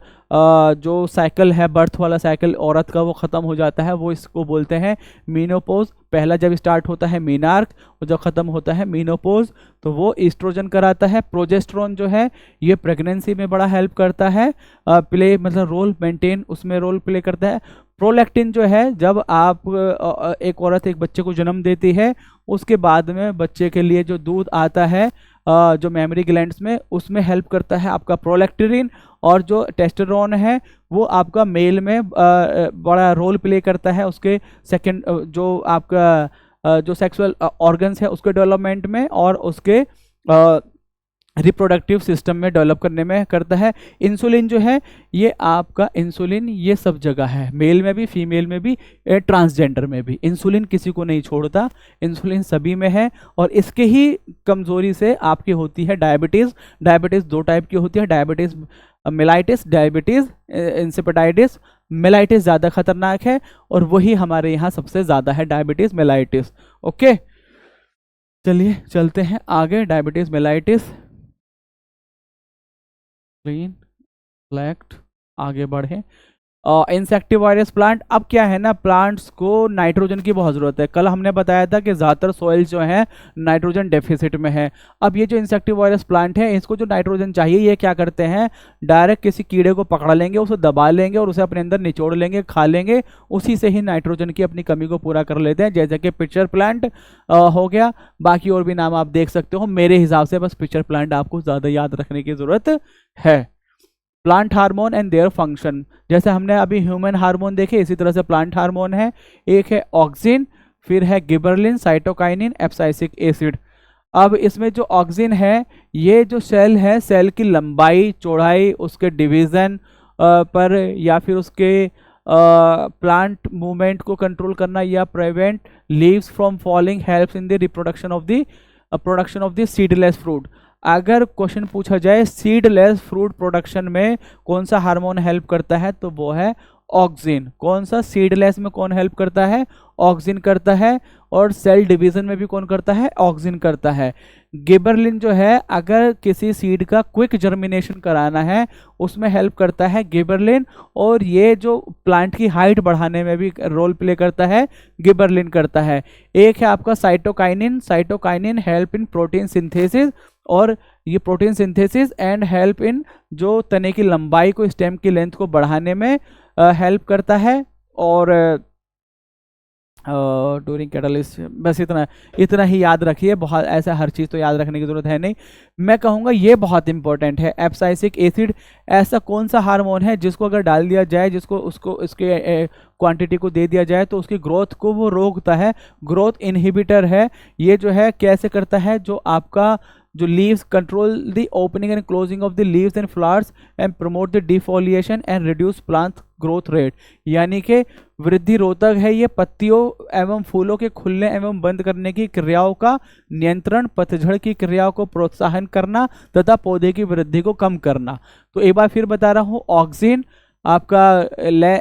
जो साइकिल है बर्थ वाला साइकिल औरत का वो ख़त्म हो जाता है, वो इसको बोलते हैं मीनोपॉज। पहला जब स्टार्ट होता है मीनार्क, और जब ख़त्म होता है मीनोपॉज, तो वो ईस्ट्रोजन कराता है। प्रोजेस्टेरॉन जो है ये प्रेगनेंसी में बड़ा हेल्प करता है, प्ले मतलब रोल मेंटेन उसमें रोल प्ले करता है। प्रोलैक्टिन जो है जब आप एक औरत एक बच्चे को जन्म देती है, उसके बाद में बच्चे के लिए जो दूध आता है जो मेमोरी ग्लैंड्स में, उसमें हेल्प करता है आपका प्रोलैक्टिन। और जो टेस्टोस्टेरोन है वो आपका मेल में बड़ा रोल प्ले करता है उसके सेकंड जो आपका जो सेक्सुअल ऑर्गन्स है उसके डेवलपमेंट में, और उसके रिप्रोडक्टिव सिस्टम में डेवलप करने में करता है। इंसुलिन जो है ये आपका, इंसुलिन ये सब जगह है, मेल में भी, फीमेल में भी, ट्रांसजेंडर में भी। इंसुलिन किसी को नहीं छोड़ता, इंसुलिन सभी में है। और इसके ही कमजोरी से आपकी होती है डायबिटीज़। डायबिटीज़ 2 टाइप की होती है, डायबिटीज़ मेलाइटिस, डायबिटीज़ इंसिपिडाइटिस। मेलाइटिस ज़्यादा खतरनाक है और वही हमारे यहाँ सबसे ज़्यादा है, डायबिटीज़ मेलाइटिस। ओके, चलिए चलते हैं आगे। डायबिटीज़ मेलाइटिस, क्लीन सेलेक्ट, आगे बढ़े। इंसेक्टिवाइरस प्लांट, अब क्या है ना, प्लांट्स को नाइट्रोजन की बहुत ज़रूरत है। कल हमने बताया था कि ज़्यादातर सॉइल जो है नाइट्रोजन डेफिसिट में है। अब ये जो इंसेक्टिवाइरस प्लांट है इसको जो नाइट्रोजन चाहिए, ये क्या करते हैं, डायरेक्ट किसी कीड़े को पकड़ लेंगे, उसे दबा लेंगे और उसे अपने अंदर निचोड़ लेंगे, खा लेंगे, उसी से ही नाइट्रोजन की अपनी कमी को पूरा कर लेते हैं। जैसे कि पिचर प्लांट हो गया, बाकी और भी नाम आप देख सकते हो। मेरे हिसाब से बस पिचर प्लांट आपको ज़्यादा याद रखने की ज़रूरत है। Plant hormone and their function, जैसे हमने अभी ह्यूमन हार्मोन देखे, इसी तरह से प्लांट हार्मोन है। एक है ऑक्सिन, फिर है गिबरलिन, साइटोकाइनिन, एब्साइसिक एसिड। अब इसमें जो ऑक्सिन है, ये जो सेल है, सेल की लंबाई चौड़ाई, उसके डिवीज़न पर, या फिर उसके प्लांट मूवमेंट को कंट्रोल करना, या prevent leaves from falling, helps in the reproduction of the production of the seedless fruit. अगर क्वेश्चन पूछा जाए सीडलेस फ्रूट प्रोडक्शन में कौन सा हार्मोन हेल्प करता है, तो वो है ऑक्सिन। कौन सा? सीडलेस में कौन हेल्प करता है? ऑक्सिन करता है। और सेल डिवीजन में भी कौन करता है? ऑक्सिन करता है। गिबरलिन जो है, अगर किसी सीड का क्विक जर्मिनेशन कराना है उसमें हेल्प करता है गिबरलिन। और ये जो प्लांट की हाइट बढ़ाने में भी रोल प्ले करता है, गिबरलिन करता है। एक है आपका cytokinin. Cytokinin help in protein synthesis, और ये protein synthesis and help in जो तने की लंबाई को, स्टेम की लेंथ को बढ़ाने में हेल्प करता है। और डूरिंग कैटालिस्ट, बस इतना ही याद रखिए। बहुत ऐसा हर चीज़ तो याद रखने की जरूरत है नहीं। मैं कहूँगा ये बहुत इंपॉर्टेंट है। एब्साइसिक एसिड ऐसा कौन सा हार्मोन है जिसको अगर डाल दिया जाए, जिसको उसको इसके क्वांटिटी को दे दिया जाए तो उसकी ग्रोथ को वो रोकता है, ग्रोथ इनहिबिटर है। ये जो है कैसे करता है? जो आपका जो leaves, control the opening and closing of the leaves and flowers and promote the defoliation and reduce plant growth rate. यानी कि वृद्धि रोधक है ये। पत्तियों एवं फूलों के खुलने एवं बंद करने की क्रियाओं का नियंत्रण, पतझड़ की क्रियाओं को प्रोत्साहन करना तथा पौधे की वृद्धि को कम करना। तो एक बार फिर बता रहा हूँ, ऑक्सिन आपका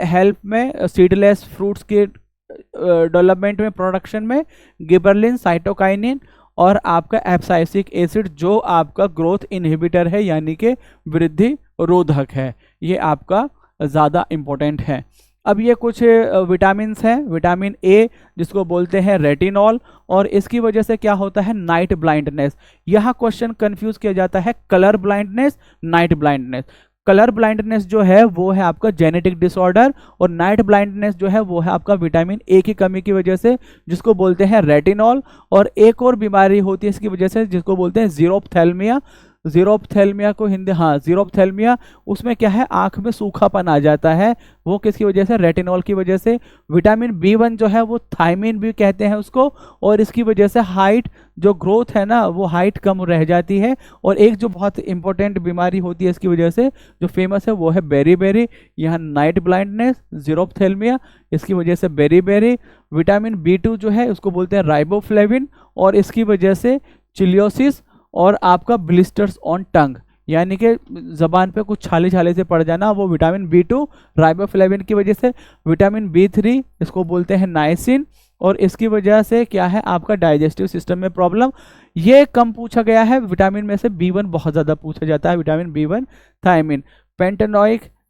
हेल्प में सीडलेस फ्रूट्स के डेवलपमेंट में, प्रोडक्शन में। गिबरलिन, साइटोकाइनिन और आपका एब्साइसिक एसिड जो आपका ग्रोथ इनहिबिटर है, यानी कि वृद्धि रोधक है। ये आपका ज़्यादा इम्पोर्टेंट है। अब ये कुछ विटामिन हैं। विटामिन ए जिसको बोलते हैं रेटिनॉल, और इसकी वजह से क्या होता है? Night blindness. यहाँ क्वेश्चन कंफ्यूज किया जाता है, colour blindness, night blindness. Colour blindness जो है वो है आपका जेनेटिक डिसऑर्डर, और नाइट ब्लाइंडनेस जो है वो है आपका विटामिन ए की कमी की वजह से, जिसको बोलते हैं रेटिनॉल। और एक और बीमारी होती है इसकी वजह से जिसको बोलते हैं जीरोप्थेल्मिया। जीरोप्थेल्मिया को हिंदी, हाँ जीरोप्थेल्मिया, उसमें क्या है? आंख में सूखापन आ जाता है। वो किसकी वजह से? रेटिनॉल की वजह से। विटामिन बी1 जो है वो थायमिन भी कहते हैं उसको, और इसकी वजह से हाइट जो ग्रोथ है ना, वो हाइट कम रह जाती है। और एक जो बहुत इंपॉर्टेंट बीमारी होती है इसकी वजह से जो फेमस है वो है बेरी। यहाँ नाइट ब्लाइंडनेस, जीरोप्थेल्मिया, इसकी वजह से बेरी। विटामिन बी2 जो है उसको बोलते हैं राइबोफ्लेविन, और इसकी वजह से चिलियोसिस और आपका ब्लिस्टर्स ऑन टंग, यानी कि जबान पे कुछ छाले छाले से पड़ जाना, वो विटामिन बी2 राइबोफ्लेविन की वजह से। विटामिन बी3 इसको बोलते हैं नाइसिन, और इसकी वजह से क्या है? आपका डाइजेस्टिव सिस्टम में प्रॉब्लम। ये कम पूछा गया है। विटामिन में से बी1 बहुत ज़्यादा पूछा जाता है, vitamin B one. Thiamine,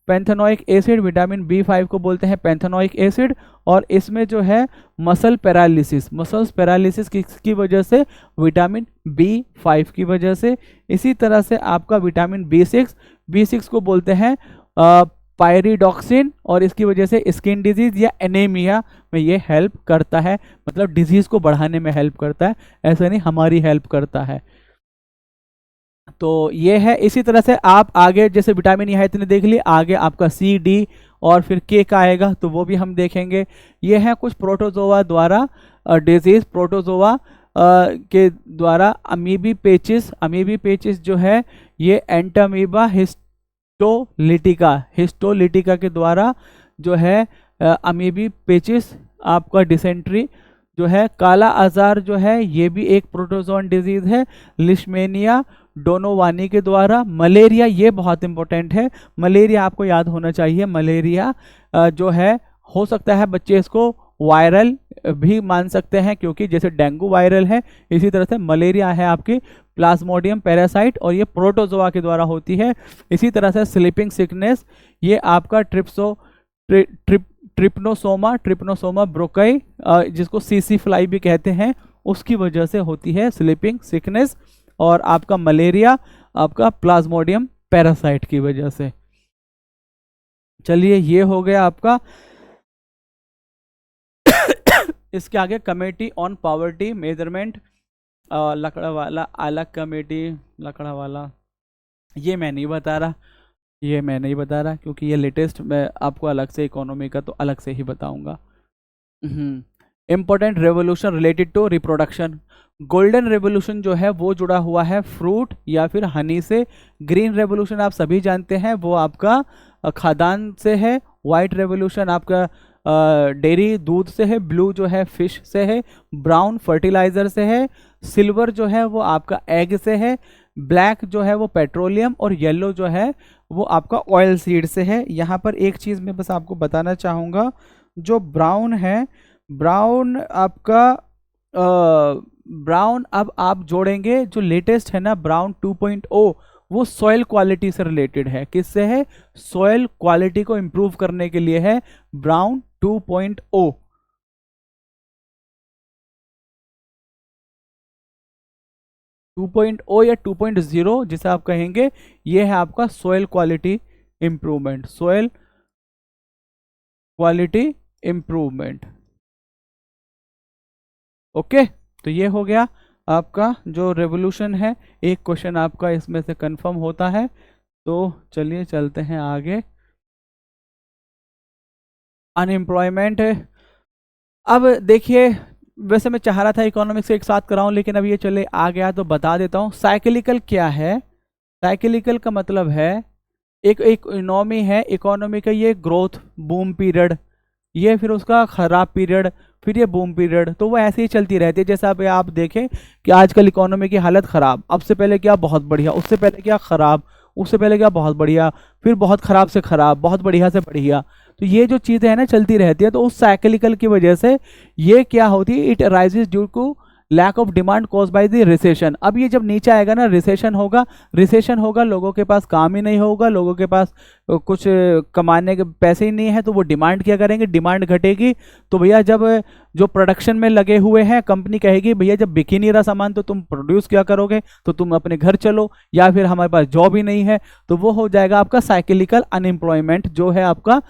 pantothenic acid, vitamin B five को बोलते हैं पैंथेनोइक एसिड। और इसमें जो है मसल्स पैरालिसिस किसकी वजह से? विटामिन बी5 की वजह से। इसी तरह से आपका विटामिन बी6 को बोलते हैं पायरिडॉक्सिन, और इसकी वजह से स्किन डिजीज या एनीमिया में ये हेल्प करता है, मतलब डिजीज को बढ़ाने में हेल्प करता है, ऐसा नहीं हमारी हेल्प करता है। तो ये है। इसी तरह से आप आगे जैसे विटामिन यहाँ इतने देख लिए, आगे आपका सी, डी और फिर के का आएगा तो वो भी हम देखेंगे। ये है कुछ प्रोटोजोआ द्वारा डिजीज, प्रोटोजोआ के द्वारा अमीबी पेचिस जो है ये एंटामीबा हिस्टोलिटिका के द्वारा जो है अमीबी पेचिस, आपका डिसेंट्री जो है, काला आजार जो है ये भी एक प्रोटोजोन डिजीज है। लिशमेनिया डोनोवानी के द्वारा। मलेरिया, ये बहुत इंपॉर्टेंट है, मलेरिया आपको याद होना चाहिए। मलेरिया जो है, हो सकता है बच्चे इसको वायरल भी मान सकते हैं, क्योंकि जैसे डेंगू वायरल है, इसी तरह से मलेरिया है आपकी प्लाज्मोडियम पैरासाइट, और ये प्रोटोजोआ के द्वारा होती है। इसी तरह से स्लीपिंग सिकनेस, ये आपका ट्रिप्नोसोमा ब्रोकई, जिसको सीसी फ्लाई भी कहते हैं, उसकी वजह से होती है स्लीपिंग सिकनेस। और आपका मलेरिया आपका प्लाज्मोडियम पैरासाइट की वजह से। चलिए, ये हो गया आपका। इसके आगे committee on poverty measurement, Lakdawala अलग कमेटी, लकड़ावाला, ये मैं नहीं बता रहा, क्योंकि ये लेटेस्ट, मैं आपको अलग से इकोनॉमी का तो अलग से ही बताऊंगा। Important revolution related to reproduction, golden revolution जो है वो जुड़ा हुआ है फ्रूट या फिर हनी से। ग्रीन रेवोल्यूशन आप सभी जानते हैं वो आपका खाद्यान्न से है। वाइट रेवोल्यूशन आपका डेयरी दूध से है। ब्लू जो है फिश से है। ब्राउन फर्टिलाइजर से है। सिल्वर जो है वो आपका एग से है। ब्लैक जो है वो पेट्रोलियम, और येलो जो है वो आपका ऑयल सीड से है। यहाँ पर एक चीज़ मैं बस आपको बताना चाहूँगा, जो ब्राउन है, ब्राउन आपका ब्राउन अब आप जोड़ेंगे, जो लेटेस्ट है ना ब्राउन 2.0, वो सॉइल क्वालिटी से रिलेटेड है। किससे है? सॉइल क्वालिटी को इम्प्रूव करने के लिए है ब्राउन 2.0। 2.0 या 2.0 जिसे आप कहेंगे, ये है आपका soil quality improvement, soil quality improvement. Okay, तो ये हो गया आपका जो रेवोल्यूशन है। एक क्वेश्चन आपका इसमें से कंफर्म होता है। तो चलिए चलते हैं आगे। अनएम्प्लॉयमेंट है। अब देखिए, वैसे मैं चाह रहा था इकोनॉमिक्स एक साथ कराऊं, लेकिन अब ये चले आ गया तो बता देता हूँ। साइक्लिकल क्या है? साइक्लिकल का मतलब है, एक इकोनॉमी है, इकोनॉमी का ये ग्रोथ बूम पीरियड, ये फिर उसका खराब पीरियड, फिर ये बूम पीरियड, तो वो ऐसे ही चलती रहती है। जैसे अब आप देखें कि आजकल इकोनॉमी की हालत खराब, अब से पहले क्या बहुत बढ़िया, उससे पहले क्या खराब, उससे पहले क्या बहुत बढ़िया, फिर बहुत खराब से खराब, बहुत बढ़िया से बढ़िया। तो ये जो चीज़ें हैं ना चलती रहती है। तो उस साइक्लिकल की वजह से ये क्या होती है, it rises due to lack of demand cause by the recession. अब ये जब नीचे आएगा ना, रिसेशन होगा, रिसेशन होगा, लोगों के पास काम ही नहीं होगा, लोगों के पास कुछ कमाने के पैसे ही नहीं है, तो वो डिमांड क्या करेंगे, डिमांड घटेगी। तो भैया जब जो प्रोडक्शन में लगे हुए हैं, कंपनी कहेगी भैया जब बिक ही नहीं रहा सामान तो तुम प्रोड्यूस क्या करोगे, तो तुम अपने घर चलो, या फिर हमारे पास जॉब ही नहीं है। तो वो हो जाएगा आपका साइक्लिकल अनएम्प्लॉयमेंट, जो है आपका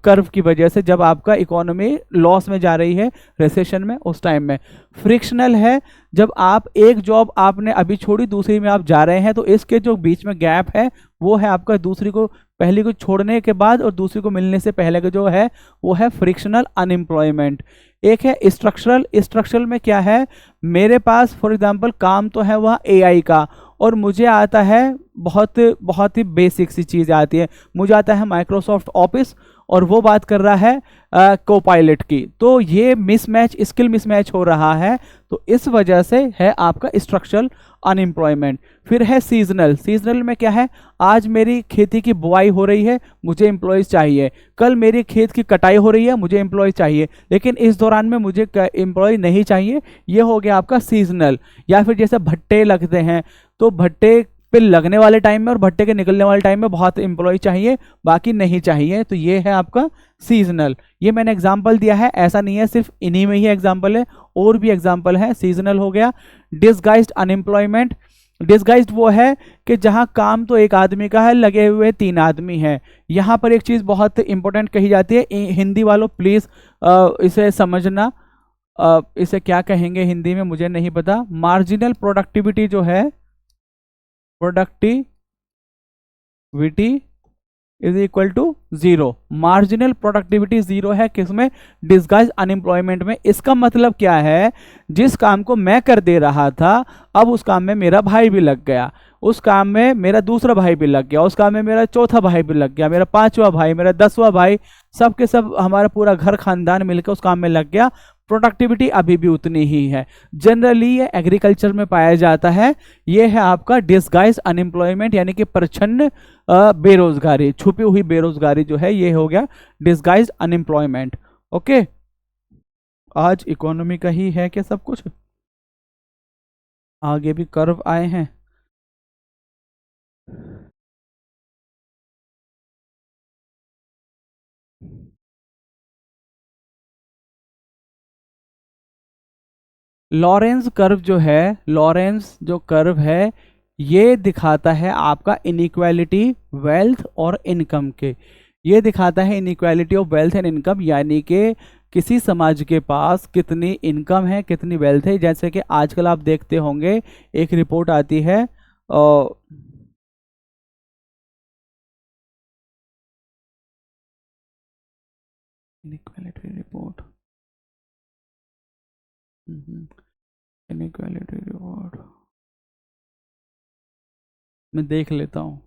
कर्व की वजह से, जब आपका इकोनॉमी लॉस में जा रही है, रिसेशन में, उस टाइम में। फ्रिक्शनल है, जब आप एक जॉब आपने अभी छोड़ी, दूसरी में आप जा रहे हैं, तो इसके जो बीच में गैप है, वो है आपका दूसरी को, पहली को छोड़ने के बाद और दूसरी को मिलने से पहले का जो है, वो है फ्रिक्शनल अनएम्प्लॉयमेंट। एक है स्ट्रक्चरल। स्ट्रक्चरल में क्या है, मेरे पास फॉर एग्जांपल काम तो है वह एआई का, और मुझे आता है बहुत बहुत ही बेसिक सी चीज़ आती है, मुझे आता है माइक्रोसॉफ्ट ऑफिस, और वो बात कर रहा है कोपायलट की। तो ये मिसमैच, स्किल मिसमैच हो रहा है। तो इस वजह से है आपका स्ट्रक्चरल अनएम्प्लॉयमेंट। फिर है सीजनल। सीजनल में क्या है, आज मेरी खेती की बुआई हो रही है, मुझे एम्प्लॉयज़ चाहिए, कल मेरी खेत की कटाई हो रही है, मुझे एम्प्लॉय चाहिए, लेकिन इस दौरान में मुझे एम्प्लॉय नहीं चाहिए। ये हो गया आपका सीजनल। या फिर जैसे भट्टे लगते हैं, तो भट्टे पे लगने वाले टाइम में और भट्टे के निकलने वाले टाइम में बहुत एम्प्लॉय चाहिए, बाकी नहीं चाहिए, तो ये है आपका सीजनल। ये मैंने एग्जांपल दिया है, ऐसा नहीं है सिर्फ इन्हीं में ही एग्जांपल है, और भी एग्जांपल है। सीजनल हो गया। Disguised unemployment. डिसगाइज्ड वो है कि जहां काम तो एक आदमी का है, लगे हुए 3 आदमी हैं। यहां पर एक चीज बहुत इंपॉर्टेंट कही जाती है, हिंदी वालों प्लीज इसे समझना। इसे क्या कहेंगे हिंदी में मुझे नहीं पता। मार्जिनल प्रोडक्टिविटी जो है, productivity is equal to zero. Marginal productivity zero है किसमें, डिसगाइज अनएम्प्लॉयमेंट में। इसका मतलब क्या है, जिस काम को मैं कर दे रहा था, अब उस काम में मेरा भाई भी लग गया, उस काम में मेरा दूसरा भाई भी लग गया, उस काम में मेरा चौथा भाई भी लग गया, मेरा पांचवा भाई, मेरा 10वां भाई, सब के सब हमारा पूरा घर खानदान मिलकर उस काम में लग गया। प्रोडक्टिविटी अभी भी उतनी ही है। जनरली ये एग्रीकल्चर में पाया जाता है। ये है आपका डिसगाइज अनएम्प्लॉयमेंट, यानी कि प्रच्छन्न बेरोजगारी, छुपी हुई बेरोजगारी जो है, ये हो गया डिसगाइज अनएम्प्लॉयमेंट। ओके, आज इकोनॉमी का ही है क्या सब कुछ, आगे भी कर्व आए हैं। लॉरेंस कर्व जो है, लॉरेंस जो कर्व है, ये दिखाता है आपका इनइक्वालिटी वेल्थ और इनकम के। ये दिखाता है inequality of wealth and income, यानी कि किसी समाज के पास कितनी इनकम है, कितनी वेल्थ है। जैसे कि आजकल आप देखते होंगे, एक रिपोर्ट आती है, इनइक्वालिटी रिपोर्ट, इनइक्वालिटी रिपोर्ट मैं देख लेता हूँ।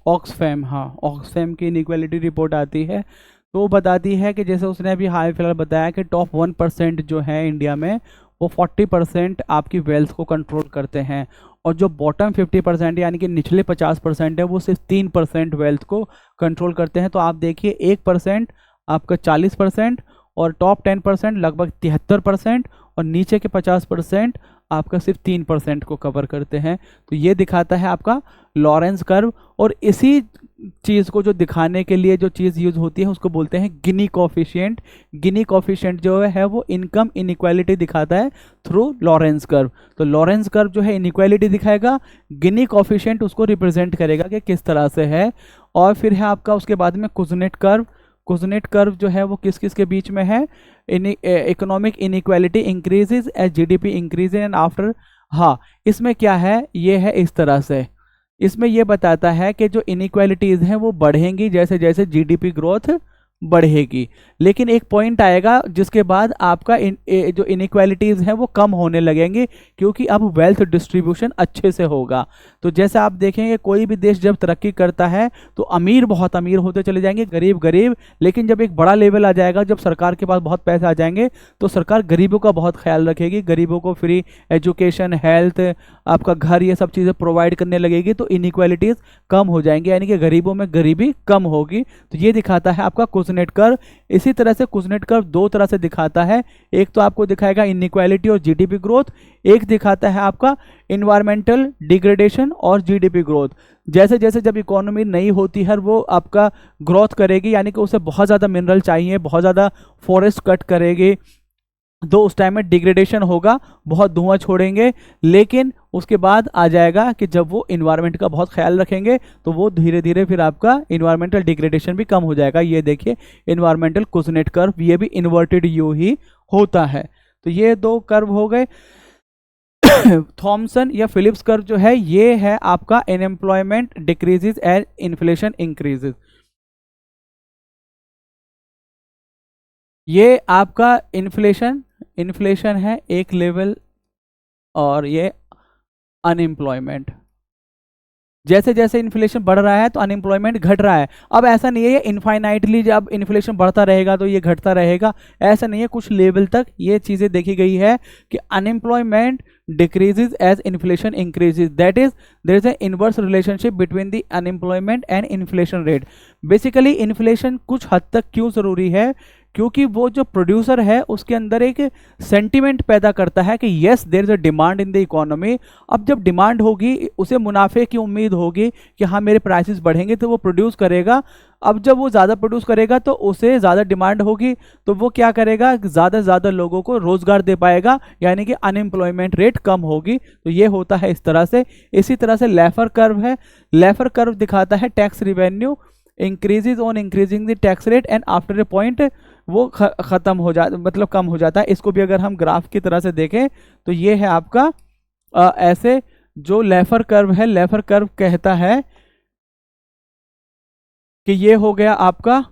ऑक्सफैम, हाँ ऑक्सफैम की इनइक्वालिटी रिपोर्ट आती है, तो वो बताती है कि जैसे उसने अभी हाल फिलहाल बताया कि टॉप 1% जो है इंडिया में, वो 40% आपकी वेल्थ को कंट्रोल करते हैं, और जो बॉटम 50% यानी कि निचले 50% है, वो सिर्फ 3% वेल्थ को कंट्रोल करते हैं। तो आप देखिए 1% आपका 40%, और टॉप 10% लगभग 73%, और नीचे के 50% आपका सिर्फ 3% को कवर करते हैं। तो ये दिखाता है आपका लॉरेंस कर्व, और इसी चीज़ को जो दिखाने के लिए जो चीज़ यूज होती है उसको बोलते हैं गिनी कोफिशिएंट। गिनी कोफिशिएंट जो है वो इनकम इनइक्वालिटी दिखाता है थ्रू लॉरेंस कर्व। तो लॉरेंस कर्व जो है इनइक्वालिटी दिखाएगा, गिनी कोफिशिएंट उसको रिप्रेजेंट करेगा कि किस तरह से है। और फिर है आपका उसके बाद में कुजनेट कर्व। कुजनेट कर्व जो है वो किस किस के बीच में है, economic inequality increases as GDP increase and after. हाँ, इसमें क्या है, ये है इस तरह से, इसमें ये बताता है कि जो इनइक्वालिटीज़ हैं वो बढ़ेंगी जैसे जैसे जीडीपी ग्रोथ बढ़ेगी, लेकिन एक पॉइंट आएगा जिसके बाद आपका जो इनइक्वालिटीज़ हैं वो कम होने लगेंगे, क्योंकि अब वेल्थ डिस्ट्रीब्यूशन अच्छे से होगा। तो जैसे आप देखेंगे कोई भी देश जब तरक्की करता है तो अमीर बहुत अमीर होते चले जाएंगे, गरीब गरीब, लेकिन जब एक बड़ा लेवल आ जाएगा, जब सरकार के पास बहुत पैसे आ जाएंगे, तो सरकार गरीबों का बहुत ख्याल रखेगी, गरीबों को फ्री एजुकेशन, हेल्थ, आपका घर, ये सब चीज़ें प्रोवाइड करने लगेगी, तो इनइक्वालिटीज़ कम हो जाएंगी, यानी कि गरीबों में गरीबी कम होगी। तो ये दिखाता है आपका कुजनेट कर्व। इसी तरह से कुजनेट कर्व दो तरह से दिखाता है, एक तो आपको दिखाएगा इनइक्वालिटी और जीडीपी ग्रोथ, एक दिखाता है आपका इन्वायरमेंटल डिग्रेडेशन और जीडीपी ग्रोथ। जैसे जैसे जब इकोनॉमी नहीं होती है वो आपका ग्रोथ करेगी, यानी कि उसे बहुत ज़्यादा मिनरल चाहिए, बहुत ज़्यादा फॉरेस्ट कट करेगी, तो उस टाइम में डिग्रेडेशन होगा, बहुत धुआं छोड़ेंगे। लेकिन उसके बाद आ जाएगा कि जब वो इन्वायरमेंट का बहुत ख्याल रखेंगे तो वो धीरे धीरे फिर आपका इन्वायरमेंटल डिग्रेडेशन भी कम हो जाएगा। ये देखिए इन्वायरमेंटल कुजनेट कर्व, ये भी इन्वर्टेड यू ही होता है। तो ये दो कर्व हो गए। थॉमसन या फिलिप्स कर्व जो है ये है आपका unemployment decreases and inflation increases. ये आपका इन्फ्लेशन है एक लेवल, और ये अनएम्प्लॉयमेंट। जैसे जैसे इन्फ्लेशन बढ़ रहा है तो अनएम्प्लॉयमेंट घट रहा है। अब ऐसा नहीं है इनफाइनाइटली जब इन्फ्लेशन बढ़ता रहेगा तो ये घटता रहेगा, ऐसा नहीं है, कुछ लेवल तक ये चीज़ें देखी गई है कि unemployment decreases as inflation increases, that is there is an inverse relationship between the unemployment and inflation rate। Basically inflation कुछ हद तक क्यों ज़रूरी है, क्योंकि वो जो प्रोड्यूसर है उसके अंदर एक सेंटिमेंट पैदा करता है कि yes there is a demand in the economy. अब जब डिमांड होगी उसे मुनाफे की उम्मीद होगी कि हाँ मेरे प्राइसेस बढ़ेंगे, तो वो प्रोड्यूस करेगा। अब जब वो ज़्यादा प्रोड्यूस करेगा तो उसे ज़्यादा डिमांड होगी, तो वो क्या करेगा, ज़्यादा से ज़्यादा लोगों को रोज़गार दे पाएगा, यानी कि अनएम्प्लॉयमेंट रेट कम होगी। तो ये होता है इस तरह से। इसी तरह से लेफर कर्व है। लेफर कर्व दिखाता है tax revenue increases on increasing the tax rate and after a point वो ख़त्म हो जाता, मतलब कम हो जाता है। इसको भी अगर हम ग्राफ की तरह से देखें तो ये है आपका ऐसे जो लेफर कर्व है, लेफर कर्व कहता है कि ये हो गया आपका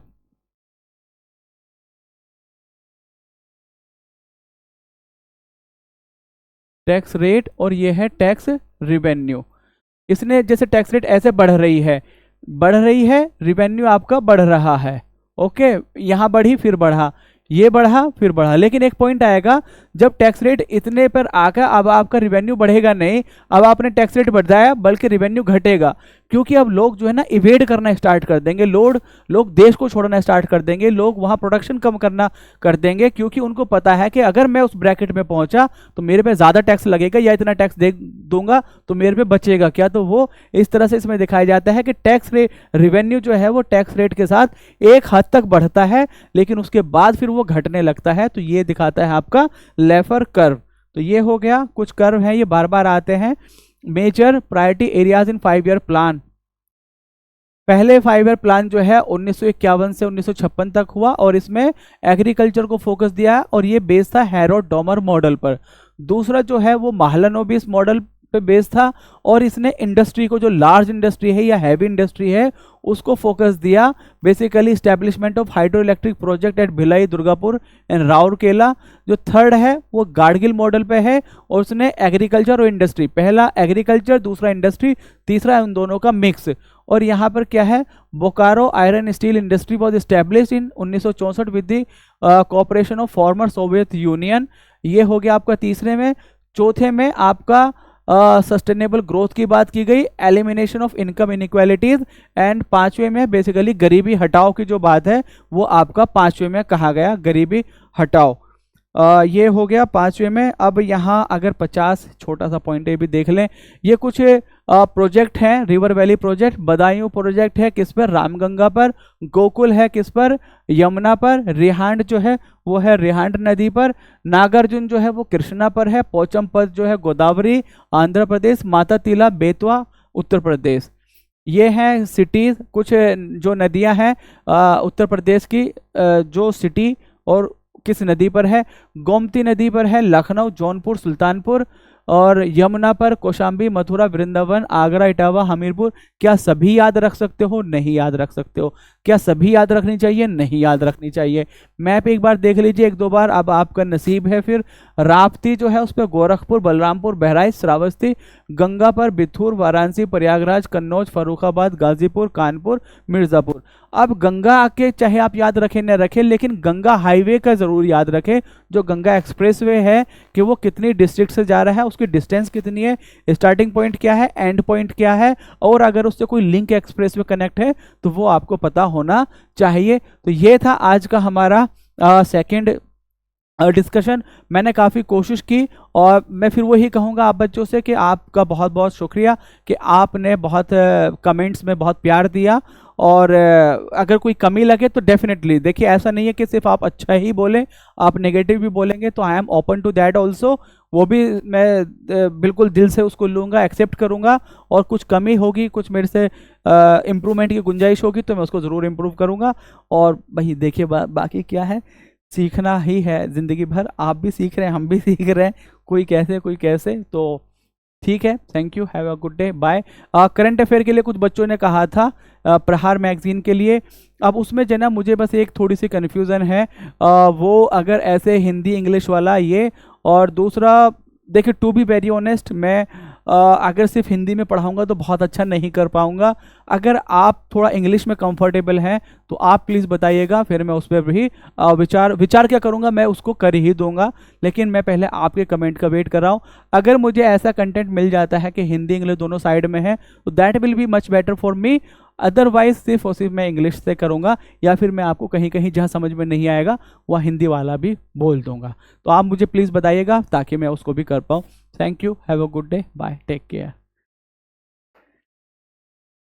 टैक्स रेट और ये है टैक्स रिवेन्यू। इसने जैसे टैक्स रेट ऐसे बढ़ रही है, रिवेन्यू आपका बढ़ रहा है, ओके, यहाँ बढ़ी फिर बढ़ा, ये बढ़ा फिर बढ़ा, लेकिन एक पॉइंट आएगा जब टैक्स रेट इतने पर आकर अब आपका रिवेन्यू बढ़ेगा नहीं, अब आपने टैक्स रेट बढ़ाया बल्कि रिवेन्यू घटेगा, क्योंकि अब लोग जो है ना इवेड करना स्टार्ट कर देंगे, लोग देश को छोड़ना स्टार्ट कर देंगे, लोग वहाँ प्रोडक्शन कम करना कर देंगे, क्योंकि उनको पता है कि अगर मैं उस ब्रैकेट में पहुँचा तो मेरे पे ज़्यादा टैक्स लगेगा या इतना टैक्स दे दूंगा तो मेरे पे बचेगा क्या। तो वो इस तरह से इसमें दिखाया जाता है कि टैक्स रेट रिवेन्यू जो है वो टैक्स रेट के साथ एक हद तक बढ़ता है, लेकिन उसके बाद फिर वो घटने लगता है। तो ये दिखाता है आपका लेफर कर्व। तो ये हो गया, कुछ कर्व हैं ये बार बार आते हैं। Major priority areas in 5 year plan. पहले 5 ईयर प्लान जो है 1951 से 1956 तक हुआ और इसमें एग्रीकल्चर को फोकस दिया और ये बेस था हैरोल्ड डॉमर मॉडल पर। दूसरा जो है वो महालनोबिस मॉडल पे बेस था और इसने इंडस्ट्री को, जो लार्ज इंडस्ट्री है या हैवी इंडस्ट्री है, उसको फोकस दिया। Basically establishment of hydro electric project at Bhilai, Durgapur and Rourkela. जो थर्ड है वो गाडगिल मॉडल पे है और उसने एग्रीकल्चर और इंडस्ट्री, पहला एग्रीकल्चर दूसरा इंडस्ट्री, तीसरा उन दोनों का मिक्स, और यहाँ पर क्या है, Bokaro iron steel industry was establish in 1964 with the cooperation of former Soviet union. ये हो गया आपका तीसरे में। चौथे में आपका सस्टेनेबल ग्रोथ की बात की गई, elimination of income inequalities, and पांचवे में बेसिकली गरीबी हटाओ की जो बात है वो आपका पांचवे में कहा गया, गरीबी हटाओ। ये हो गया पांचवे में। अब यहाँ अगर 50 छोटा सा पॉइंट ये भी देख लें, ये कुछ प्रोजेक्ट हैं, river valley project, Badaun project है किस पर, रामगंगा पर, गोकुल है किस पर, यमुना पर, रिहांड जो है वो है रिहांड नदी पर, नागार्जुन जो है वो कृष्णा पर है, पोचमपत जो है गोदावरी आंध्र प्रदेश, माता तिला बेतवा उत्तर प्रदेश। ये हैं सिटीज, कुछ जो नदियां हैं उत्तर प्रदेश की, जो सिटी और किस नदी पर है, गोमती नदी पर है लखनऊ, जौनपुर, सुल्तानपुर, और यमुना पर कौशाम्बी, मथुरा, वृंदावन, आगरा, इटावा, हमीरपुर। क्या सभी याद रख सकते हो? नहीं याद रख सकते हो। क्या सभी याद रखनी चाहिए? नहीं याद रखनी चाहिए। मैप एक बार देख लीजिए, एक दो बार, अब आपका नसीब है। फिर राप्ती जो है उस पर गोरखपुर, बलरामपुर, बहराइच, श्रावस्ती, गंगा पर बिथुर, वाराणसी, प्रयागराज, कन्नौज, फर्रुखाबाद, गाजीपुर, कानपुर, मिर्जापुर। अब गंगा आके चाहे आप याद रखें न रखें, लेकिन गंगा हाईवे का जरूर याद रखें, जो गंगा एक्सप्रेसवे है कि वो कितनी डिस्ट्रिक्ट से जा रहा है, उसकी डिस्टेंस कितनी है, स्टार्टिंग पॉइंट क्या है, एंड पॉइंट क्या है, और अगर उससे कोई लिंक एक्सप्रेसवे कनेक्ट है तो वो आपको पता होना चाहिए। तो ये था आज का हमारा सेकंड डिस्कशन। मैंने काफ़ी कोशिश की, और मैं फिर वही कहूँगा आप बच्चों से कि आपका बहुत बहुत शुक्रिया कि आपने बहुत कमेंट्स में बहुत प्यार दिया। और अगर कोई कमी लगे तो डेफिनेटली देखिए, ऐसा नहीं है कि सिर्फ आप अच्छा ही बोलें, आप नेगेटिव भी बोलेंगे तो I am open to that also. वो भी मैं बिल्कुल दिल से उसको लूँगा, एक्सेप्ट करूँगा, और कुछ कमी होगी, कुछ मेरे से इम्प्रूवमेंट की गुंजाइश होगी तो मैं उसको ज़रूर इम्प्रूव करूँगा। और भाई देखिए बाकी क्या है, सीखना ही है ज़िंदगी भर। आप भी सीख रहे हैं, हम भी सीख रहे हैं, कोई कैसे कोई कैसे। तो ठीक है, thank you, have a good day, bye. Current affair के लिए कुछ बच्चों ने कहा था प्रहार मैगजीन के लिए। अब उसमें जो ना मुझे बस एक थोड़ी सी कन्फ्यूज़न है, वो अगर ऐसे हिंदी इंग्लिश वाला ये, और दूसरा देखिए टू बी वेरी ऑनेस्ट, मैं अगर सिर्फ हिंदी में पढ़ाऊंगा तो बहुत अच्छा नहीं कर पाऊंगा। अगर आप थोड़ा इंग्लिश में कंफर्टेबल हैं तो आप प्लीज़ बताइएगा, फिर मैं उस पर भी विचार क्या करूंगा, मैं उसको कर ही दूंगा। लेकिन मैं पहले आपके कमेंट का वेट कर रहा हूँ। अगर मुझे ऐसा कंटेंट मिल जाता है कि हिंदी इंग्लिश दोनों साइड में है तो that will be much better for me. Otherwise सिर्फ और सिर्फ मैं इंग्लिश से करूँगा, या फिर मैं आपको कहीं कहीं जहाँ समझ में नहीं आएगा वह हिंदी वाला भी बोल दूंगा। तो आप मुझे प्लीज़ बताइएगा ताकि मैं उसको भी कर पाऊँ। Thank you, have a good day, bye, take care.